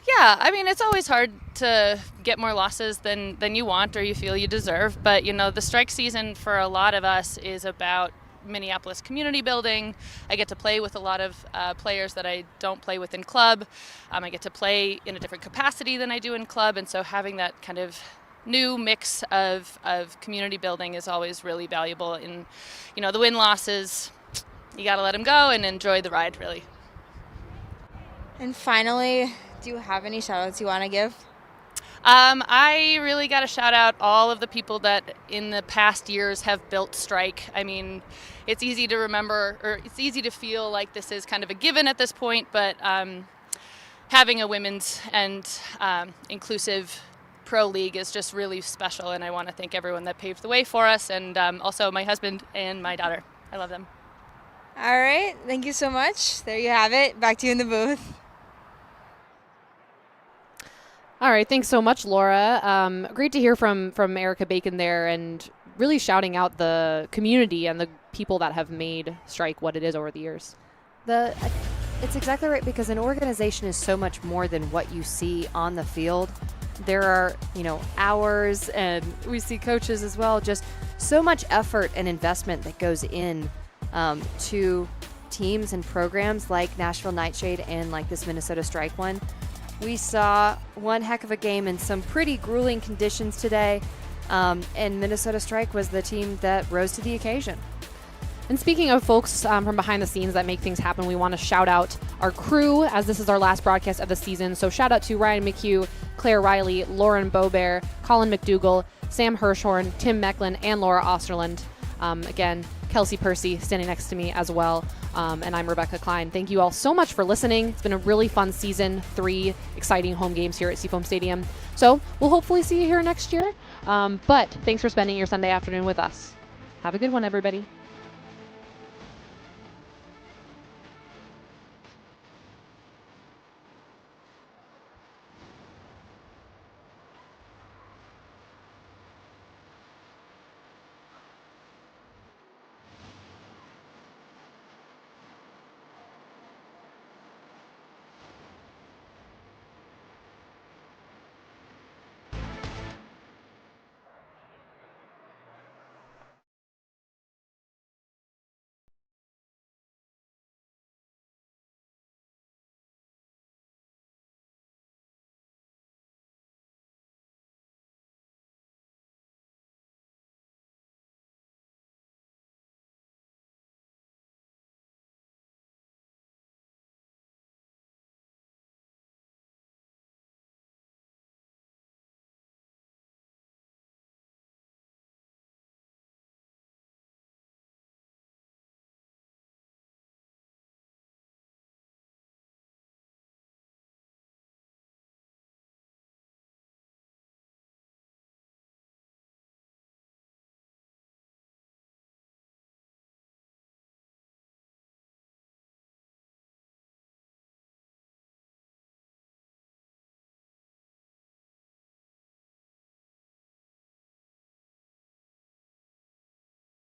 Yeah, I mean, it's always hard to get more losses than you want or you feel you deserve. But, you know, the strike season for a lot of us is about Minneapolis community building. I get to play with a lot of players that I don't play with in club. I get to play in a different capacity than I do in club, and so having that kind of new mix of community building is always really valuable. In, the win-losses, you got to let them go and enjoy the ride, really. And finally, do you have any shout-outs you want to give? I really got to shout out all of the people that in the past years have built Strike. I mean, it's easy to remember, or it's easy to feel like this is kind of a given at this point, but having a women's and inclusive pro league is just really special, and I want to thank everyone that paved the way for us, and also my husband and my daughter. I love them. All right. Thank you so much. There you have it. Back to you in the booth. All right, thanks so much, Laura. Great to hear from Erica Bacon there, and really shouting out the community and the people that have made Strike what it is over the years. It's exactly right, because an organization is so much more than what you see on the field. There are, hours, and we see coaches as well, just so much effort and investment that goes in to teams and programs like Nashville NightShade and like this Minnesota Strike one. We saw one heck of a game in some pretty grueling conditions today, and Minnesota Strike was the team that rose to the occasion. And speaking of folks from behind the scenes that make things happen, we want to shout out our crew, as this is our last broadcast of the season. So shout out to Ryan McHugh, Claire Riley, Lauren Beaubear, Colin McDougall, Sam Hirschhorn, Tim Mecklin, and Laura Osterland. Again, Kelsey Percy standing next to me as well. And I'm Rebecca Klein. Thank you all so much for listening. It's been a really fun season, 3 exciting home games here at Seafoam Stadium. So we'll hopefully see you here next year. But thanks for spending your Sunday afternoon with us. Have a good one, everybody.